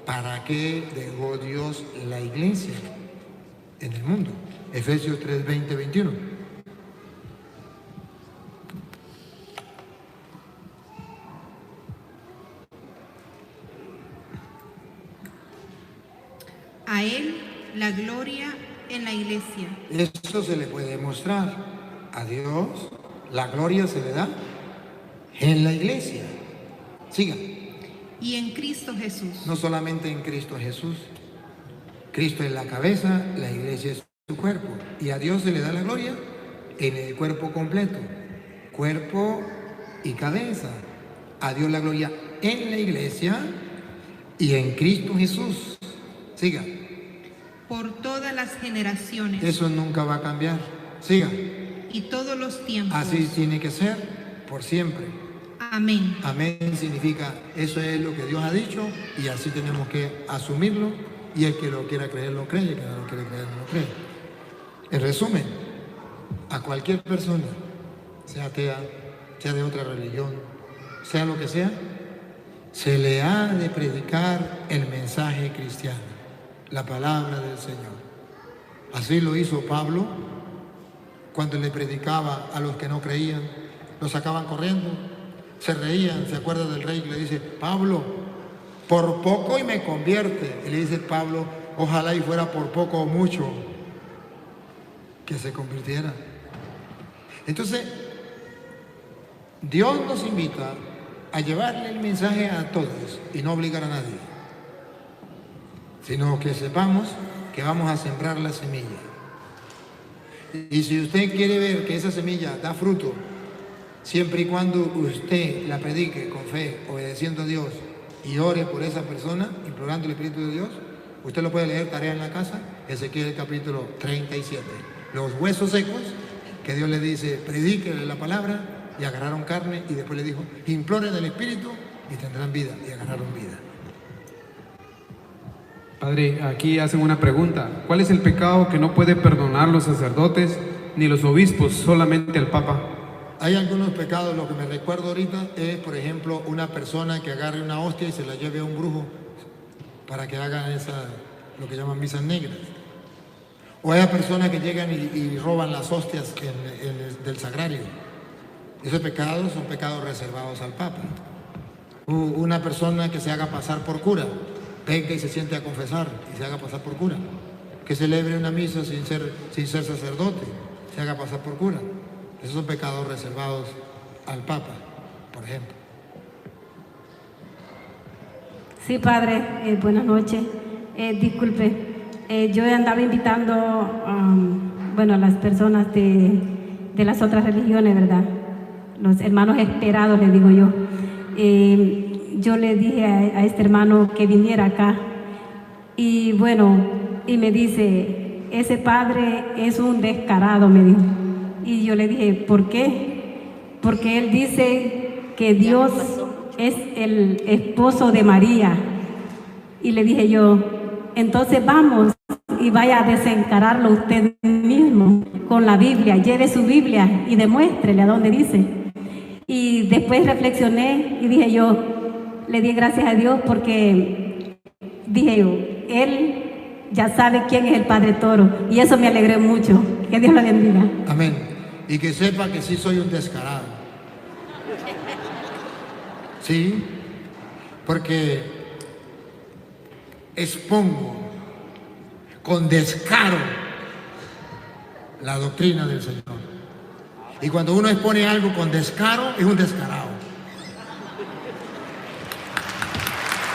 para qué dejó Dios la Iglesia en el mundo. Efesios 3, 20, 21. A Él la gloria en la Iglesia. Eso se le puede mostrar a Dios. La gloria se le da en la Iglesia. Siga. Y en Cristo Jesús. No solamente en Cristo Jesús. Cristo es la cabeza, la Iglesia es su cuerpo. Y a Dios se le da la gloria en el cuerpo completo. Cuerpo y cabeza. A Dios la gloria en la Iglesia y en Cristo Jesús. Siga. Por todas las generaciones. Eso nunca va a cambiar. Siga. Y todos los tiempos. Así tiene que ser por siempre. Amén. Amén significa, eso es lo que Dios ha dicho y así tenemos que asumirlo, y el que lo quiera creer lo cree, y el que no lo quiere creer no lo cree. En resumen, a cualquier persona, sea atea, sea de otra religión, sea lo que sea, se le ha de predicar el mensaje cristiano, la palabra del Señor. Así lo hizo Pablo cuando le predicaba a los que no creían, los sacaban corriendo. Se reían, se acuerda del rey que le dice, Pablo, por poco y me convierte. Y le dice Pablo, ojalá y fuera por poco o mucho que se convirtiera. Entonces, Dios nos invita a llevarle el mensaje a todos y no obligar a nadie, sino que sepamos que vamos a sembrar la semilla. Y si usted quiere ver que esa semilla da fruto, siempre y cuando usted la predique con fe, obedeciendo a Dios y ore por esa persona, implorando el Espíritu de Dios, usted lo puede leer, tarea en la casa, Ezequiel capítulo 37. Los huesos secos, que Dios le dice, predíquele la palabra, y agarraron carne, y después le dijo, imploren el Espíritu y tendrán vida, y agarraron vida. Padre, aquí hacen una pregunta. ¿Cuál es el pecado que no puede perdonar los sacerdotes ni los obispos, solamente el Papa? Hay algunos pecados, lo que me recuerdo ahorita es, por ejemplo, una persona que agarre una hostia y se la lleve a un brujo para que hagan lo que llaman misas negras. O hay personas que llegan y roban las hostias del sagrario. Esos pecados son pecados reservados al Papa. Una persona que se haga pasar por cura, venga y se siente a confesar y se haga pasar por cura. Que celebre una misa sin ser sacerdote, se haga pasar por cura. Esos son pecados reservados al Papa, por ejemplo. Sí, padre, buenas noches. Disculpe, yo andaba invitando a las personas de las otras religiones, ¿verdad? Los hermanos esperados, le digo yo. Yo le dije a este hermano que viniera acá y me dice, ese padre es un descarado, me dijo. Y yo le dije, ¿por qué? Porque él dice que Dios es el esposo de María. Y le dije yo, entonces vamos y vaya a desencararlo usted mismo con la Biblia, lleve su Biblia y demuéstrele a dónde dice. Y después reflexioné y dije yo, le di gracias a Dios porque dije yo, Él ya sabe quién es el Padre Toro y eso me alegré mucho. Que Dios lo bendiga. Amén. Y que sepa que sí soy un descarado. Sí, porque expongo con descaro la doctrina del Señor. Y cuando uno expone algo con descaro, es un descarado.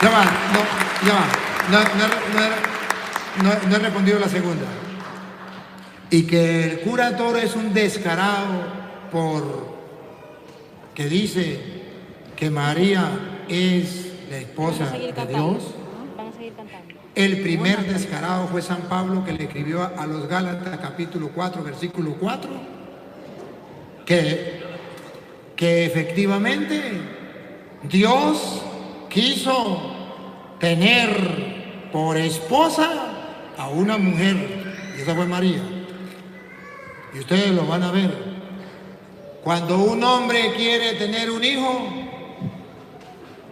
Ya va, no he respondido la segunda. Y que el cura Toro es un descarado que dice que María es la esposa de Dios. El primer descarado fue San Pablo, que le escribió a los Gálatas capítulo 4, versículo 4, que efectivamente Dios quiso tener por esposa a una mujer, y esa fue María. Y ustedes lo van a ver. Cuando un hombre quiere tener un hijo,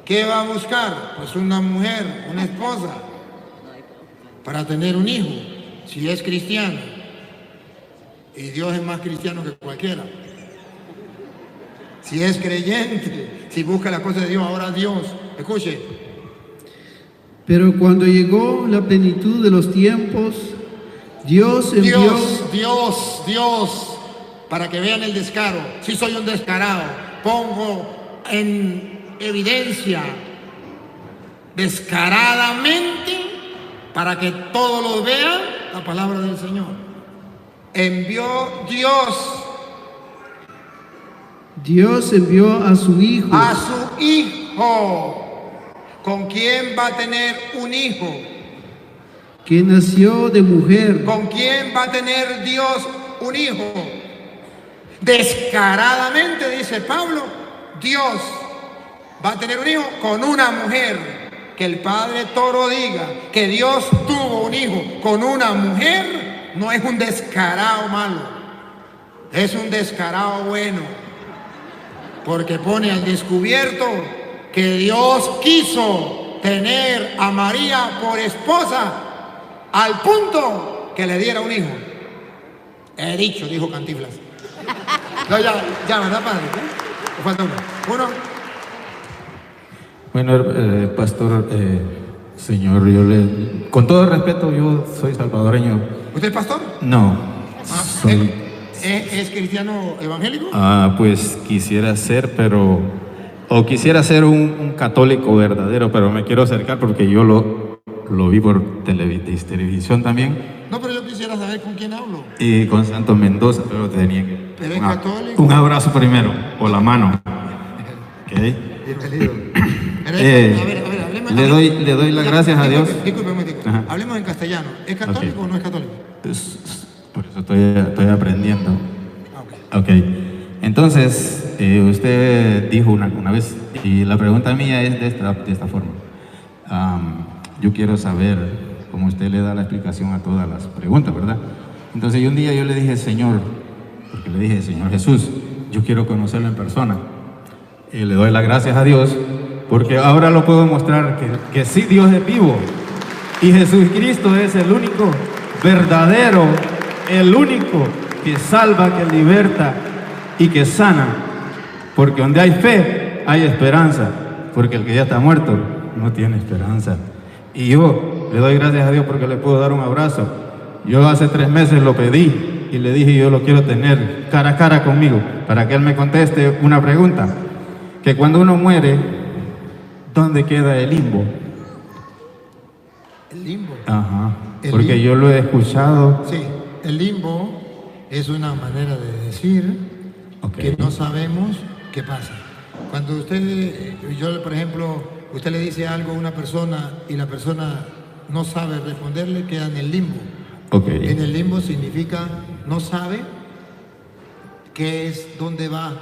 ¿qué va a buscar? Pues una mujer, una esposa, para tener un hijo, si es cristiano. Y Dios es más cristiano que cualquiera. Si es creyente, si busca la cosa de Dios, ahora Dios, escuche. Pero cuando llegó la plenitud de los tiempos, Dios envió... Dios, para que vean el descaro. Si soy un descarado, pongo en evidencia descaradamente, para que todos lo vean, la palabra del Señor. Envió Dios envió a su Hijo. A su Hijo. ¿Con quién va a tener un hijo? Que nació de mujer. ¿Con quién va a tener Dios un hijo? Descaradamente, dice Pablo, Dios va a tener un hijo con una mujer. Que el Padre Toro diga que Dios tuvo un hijo con una mujer, no es un descarado malo, es un descarado bueno, porque pone al descubierto que Dios quiso tener a María por esposa al punto que le diera un hijo. He dicho, dijo Cantinflas. No, ya, ¿verdad, padre? ¿Eh? Falta uno. Bueno, pastor, señor, con todo respeto, yo soy salvadoreño. ¿Usted es pastor? No. Soy... ¿Es cristiano evangélico? Pues quisiera ser, o quisiera ser un católico verdadero, pero me quiero acercar porque yo lo vi por televisión también. No, pero yo quisiera saber con quién hablo. Y con Santo Mendoza, pero tenía que... ¿Pero es católico? Un abrazo primero, o la mano. ¿Okay? Bienvenido. Le doy las gracias a Dios. Disculpe. Hablemos en castellano. ¿Es católico o no es católico? Por eso estoy aprendiendo. Okay. Entonces, usted dijo una vez, y la pregunta mía es de esta forma. Yo quiero saber cómo usted le da la explicación a todas las preguntas, ¿verdad? Entonces, un día yo le dije, Señor Jesús, yo quiero conocerlo en persona. Y le doy las gracias a Dios, porque ahora lo puedo mostrar que sí, Dios es vivo. Y Jesucristo es el único verdadero, el único que salva, que liberta y que sana. Porque donde hay fe, hay esperanza. Porque el que ya está muerto no tiene esperanza. Y yo le doy gracias a Dios porque le puedo dar un abrazo. Yo hace 3 meses lo pedí y le dije, yo lo quiero tener cara a cara conmigo, para que él me conteste una pregunta. Que cuando uno muere, ¿dónde queda el limbo? El limbo. Ajá. Porque yo lo he escuchado. Sí, el limbo es una manera de decir que no sabemos qué pasa. Cuando yo por ejemplo, usted le dice algo a una persona y la persona no sabe responderle, queda en el limbo. En el limbo significa no sabe qué es, dónde va.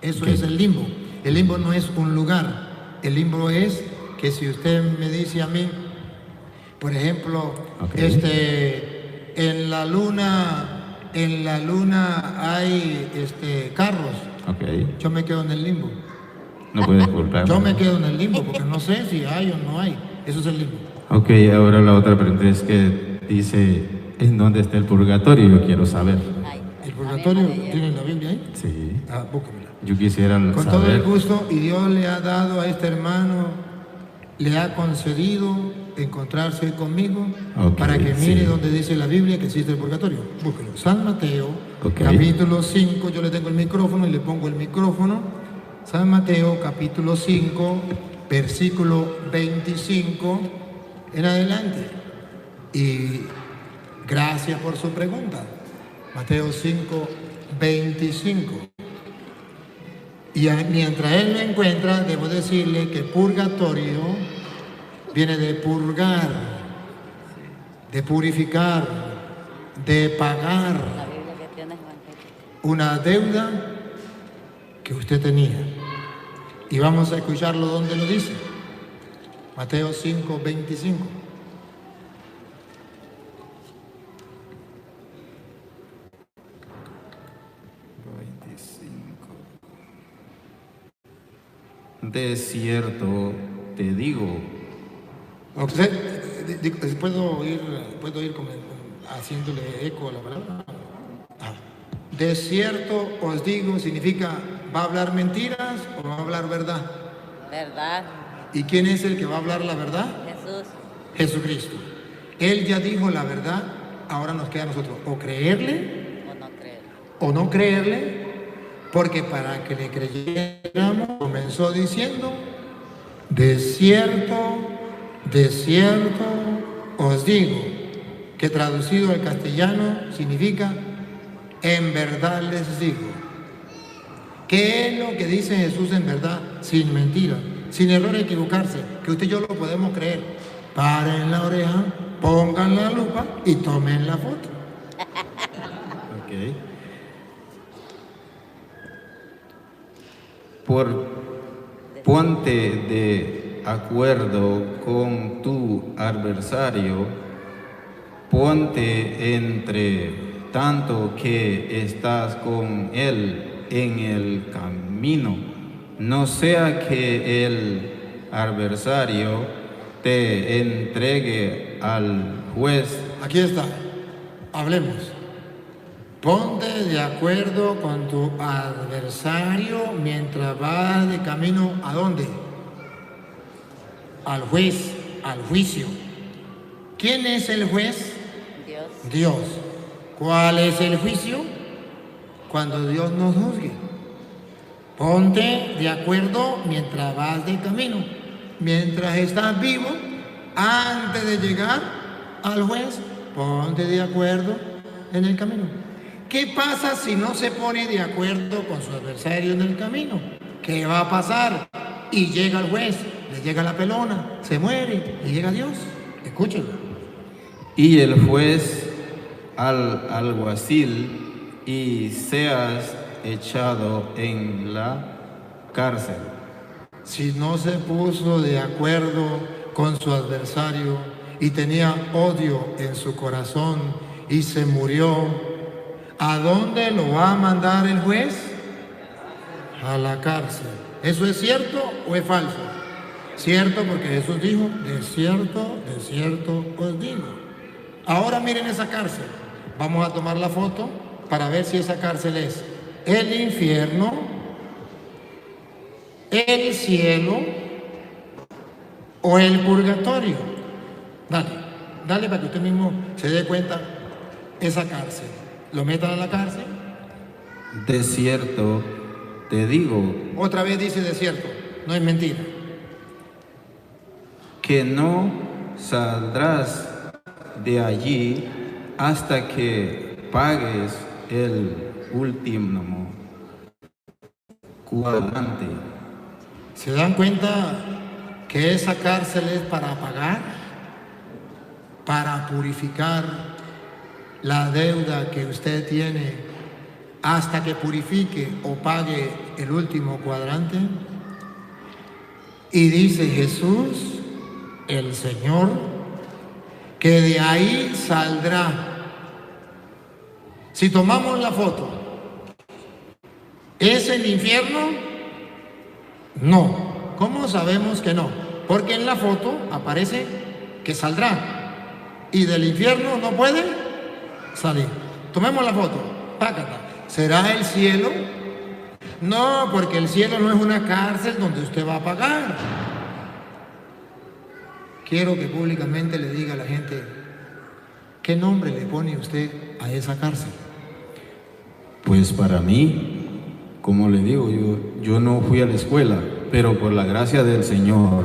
Eso es el limbo. El limbo no es un lugar. El limbo es que si usted me dice a mí, por ejemplo, en la luna hay carros. Yo me quedo en el limbo. No puede disculparme. Yo me quedo en el limbo porque no sé si hay o no hay. Eso es el limbo. Ok, ahora la otra pregunta es que dice, ¿en dónde está el purgatorio? Yo quiero saber. ¿El purgatorio tiene la Biblia ahí? Sí. Ah, búscamela. Yo quisiera Con saber. todo el gusto, y Dios le ha dado a este hermano, le ha concedido encontrarse conmigo para que mire donde dice la Biblia que existe el purgatorio. Búsquelo. San Mateo, capítulo 5, yo le tengo el micrófono y le pongo el micrófono. San Mateo, capítulo 5, versículo 25 en adelante. Y gracias por su pregunta. Mateo 5, 25. Y mientras él lo encuentra, debo decirle que purgatorio viene de purgar, de purificar, de pagar una deuda que usted tenía. Y vamos a escucharlo donde lo dice. Mateo 5, 25. De cierto te digo. ¿Puedo ir haciéndole eco a la palabra? De cierto os digo, significa, ¿va a hablar mentiras o va a hablar verdad? Verdad. ¿Y quién es el que va a hablar la verdad? Jesús. Jesucristo. Él ya dijo la verdad, ahora nos queda a nosotros o creerle o no creerle, porque para que le creyéramos comenzó diciendo, de cierto os digo, que traducido al castellano significa, en verdad les digo. ¿Qué es lo que dice Jesús en verdad? Sin mentira, sin error a equivocarse, que usted y yo lo podemos creer. Paren la oreja, pongan la lupa y tomen la foto. Ok. Ponte de acuerdo con tu adversario, ponte entre tanto que estás con él en el camino, no sea que el adversario te entregue al juez. Aquí está, hablemos. Ponte de acuerdo con tu adversario mientras vas de camino, ¿a dónde? Al juez, al juicio. ¿Quién es el juez? Dios. Dios. ¿Cuál es el juicio? Cuando Dios nos juzgue. Ponte de acuerdo mientras vas de camino, mientras estás vivo, antes de llegar al juez, ponte de acuerdo en el camino. ¿Qué pasa si no se pone de acuerdo con su adversario en el camino? ¿Qué va a pasar? Y llega el juez, le llega la pelona, se muere y llega Dios. Escúchenlo. Y el juez al alguacil y seas echado en la cárcel. Si no se puso de acuerdo con su adversario y tenía odio en su corazón y se murió, ¿a dónde lo va a mandar el juez? A la cárcel. ¿Eso es cierto o es falso? Cierto, porque Jesús dijo, de cierto os digo. Ahora miren esa cárcel. Vamos a tomar la foto para ver si esa cárcel es el infierno, el cielo o el purgatorio. Dale para que usted mismo se dé cuenta esa cárcel. Lo metan a la cárcel. De cierto te digo. Otra vez dice de cierto, no es mentira. Que no saldrás de allí hasta que pagues el último cuadrante. ¿Se dan cuenta que esa cárcel es para pagar? Para purificar la deuda que usted tiene hasta que purifique o pague el último cuadrante. Y dice Jesús, el Señor, que de ahí saldrá. Si tomamos la foto, ¿es el infierno No. ¿Cómo sabemos que no? Porque en la foto aparece que saldrá y del infierno no puede salir. Tomemos la foto. Pácata. ¿Será el cielo? No, porque el cielo no es una cárcel donde usted va a pagar. Quiero que públicamente le diga a la gente, ¿qué nombre le pone usted a esa cárcel? Pues para mí, como le digo, yo no fui a la escuela, pero por la gracia del Señor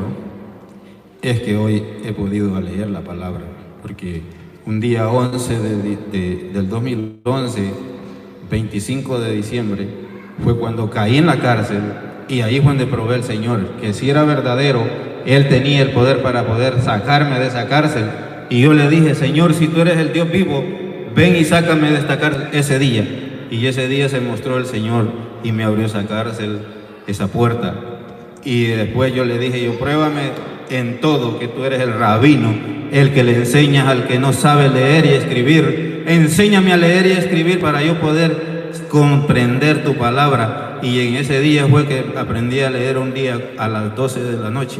es que hoy he podido leer la palabra, porque un día 11 del 2011, 25 de diciembre, fue cuando caí en la cárcel y ahí fue donde probé el Señor, que si era verdadero, Él tenía el poder para poder sacarme de esa cárcel. Y yo le dije, Señor, si tú eres el Dios vivo, ven y sácame de esta cárcel ese día. Y ese día se mostró el Señor y me abrió esa cárcel, esa puerta. Y después yo le dije, pruébame en todo que tú eres el rabino, el que le enseñas al que no sabe leer y escribir. Enséñame a leer y escribir para yo poder comprender tu palabra. Y en ese día fue que aprendí a leer un día a las 12 de la noche,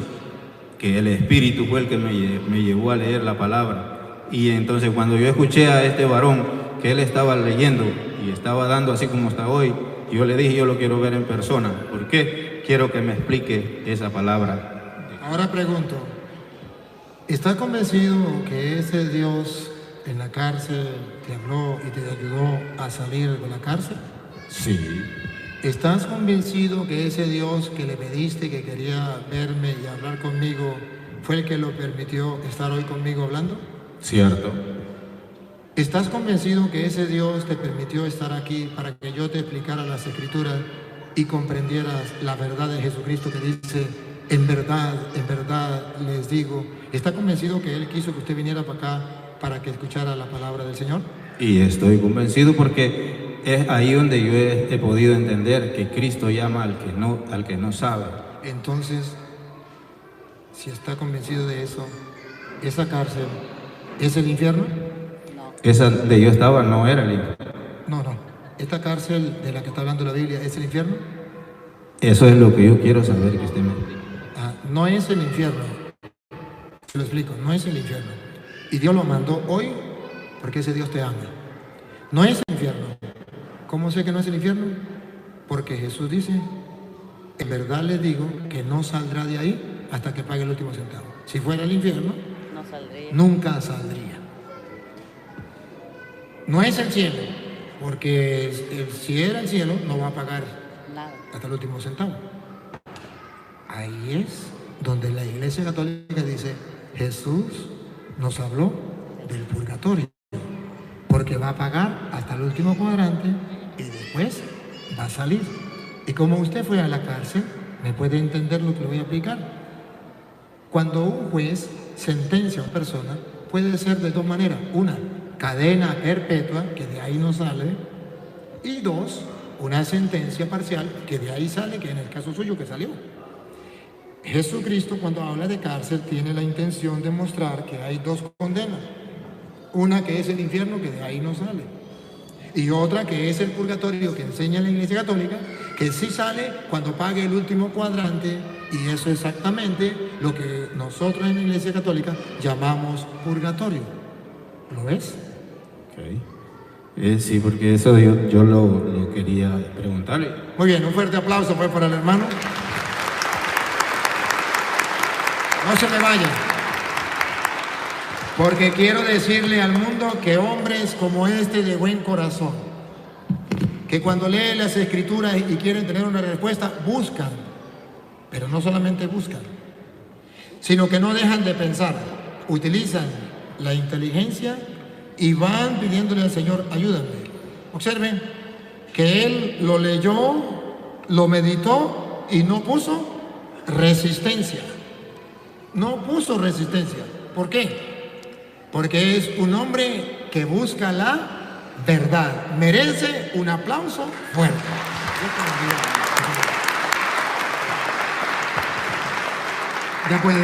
que el Espíritu fue el que me llevó a leer la palabra. Y entonces cuando yo escuché a este varón que él estaba leyendo y estaba dando así como está hoy, yo le dije, yo lo quiero ver en persona. ¿Por qué? Quiero que me explique esa palabra. Ahora pregunto, ¿estás convencido que ese Dios en la cárcel te habló y te ayudó a salir de la cárcel? Sí. ¿Estás convencido que ese Dios que le pediste que quería verme y hablar conmigo fue el que lo permitió estar hoy conmigo hablando? Cierto. ¿Estás convencido que ese Dios te permitió estar aquí para que yo te explicara las Escrituras y comprendieras la verdad de Jesucristo que dice, en verdad les digo? ¿Está convencido que Él quiso que usted viniera para acá para que escuchara la palabra del Señor? Y estoy convencido porque es ahí donde yo he podido entender que Cristo llama al que no sabe. Entonces, si está convencido de eso, ¿esa cárcel es el infierno? Esa donde yo estaba no era el infierno. No. ¿Esta cárcel de la que está hablando la Biblia es el infierno? Eso es lo que yo quiero saber que usted me explique. No es el infierno. Se lo explico, no es el infierno. Y Dios lo mandó hoy porque ese Dios te ama. No es el infierno. ¿Cómo sé que no es el infierno? Porque Jesús dice, en verdad les digo que no saldrá de ahí hasta que pague el último centavo. Si fuera el infierno, no saldría. Nunca saldría. No es el cielo, porque si era el cielo, no va a pagar nada hasta el último centavo. Ahí es donde la Iglesia Católica dice, Jesús nos habló del purgatorio, porque va a pagar hasta el último cuadrante y después va a salir. Y como usted fue a la cárcel, me puede entender lo que le voy a explicar. Cuando un juez sentencia a una persona, puede ser de dos maneras. Una, cadena perpetua, que de ahí no sale. Y dos, una sentencia parcial, que de ahí sale, que en el caso suyo que salió. Jesucristo, cuando habla de cárcel, tiene la intención de mostrar que hay dos condenas. Una que es el infierno, que de ahí no sale. Y otra que es el purgatorio, que enseña la Iglesia Católica, que sí sale cuando pague el último cuadrante. Y eso es exactamente lo que nosotros en la Iglesia Católica llamamos purgatorio. ¿Lo ves? Okay. Sí, porque eso yo lo quería preguntarle. Muy bien, un fuerte aplauso pues para el hermano. No se me vayan, porque quiero decirle al mundo que hombres como este de buen corazón, que cuando leen las Escrituras y quieren tener una respuesta, buscan, pero no solamente buscan, sino que no dejan de pensar, utilizan la inteligencia y van pidiéndole al Señor, ayúdame. Observen que él lo leyó, lo meditó y no puso resistencia. No puso resistencia. ¿Por qué? Porque es un hombre que busca la verdad. Merece un aplauso fuerte. Ya puede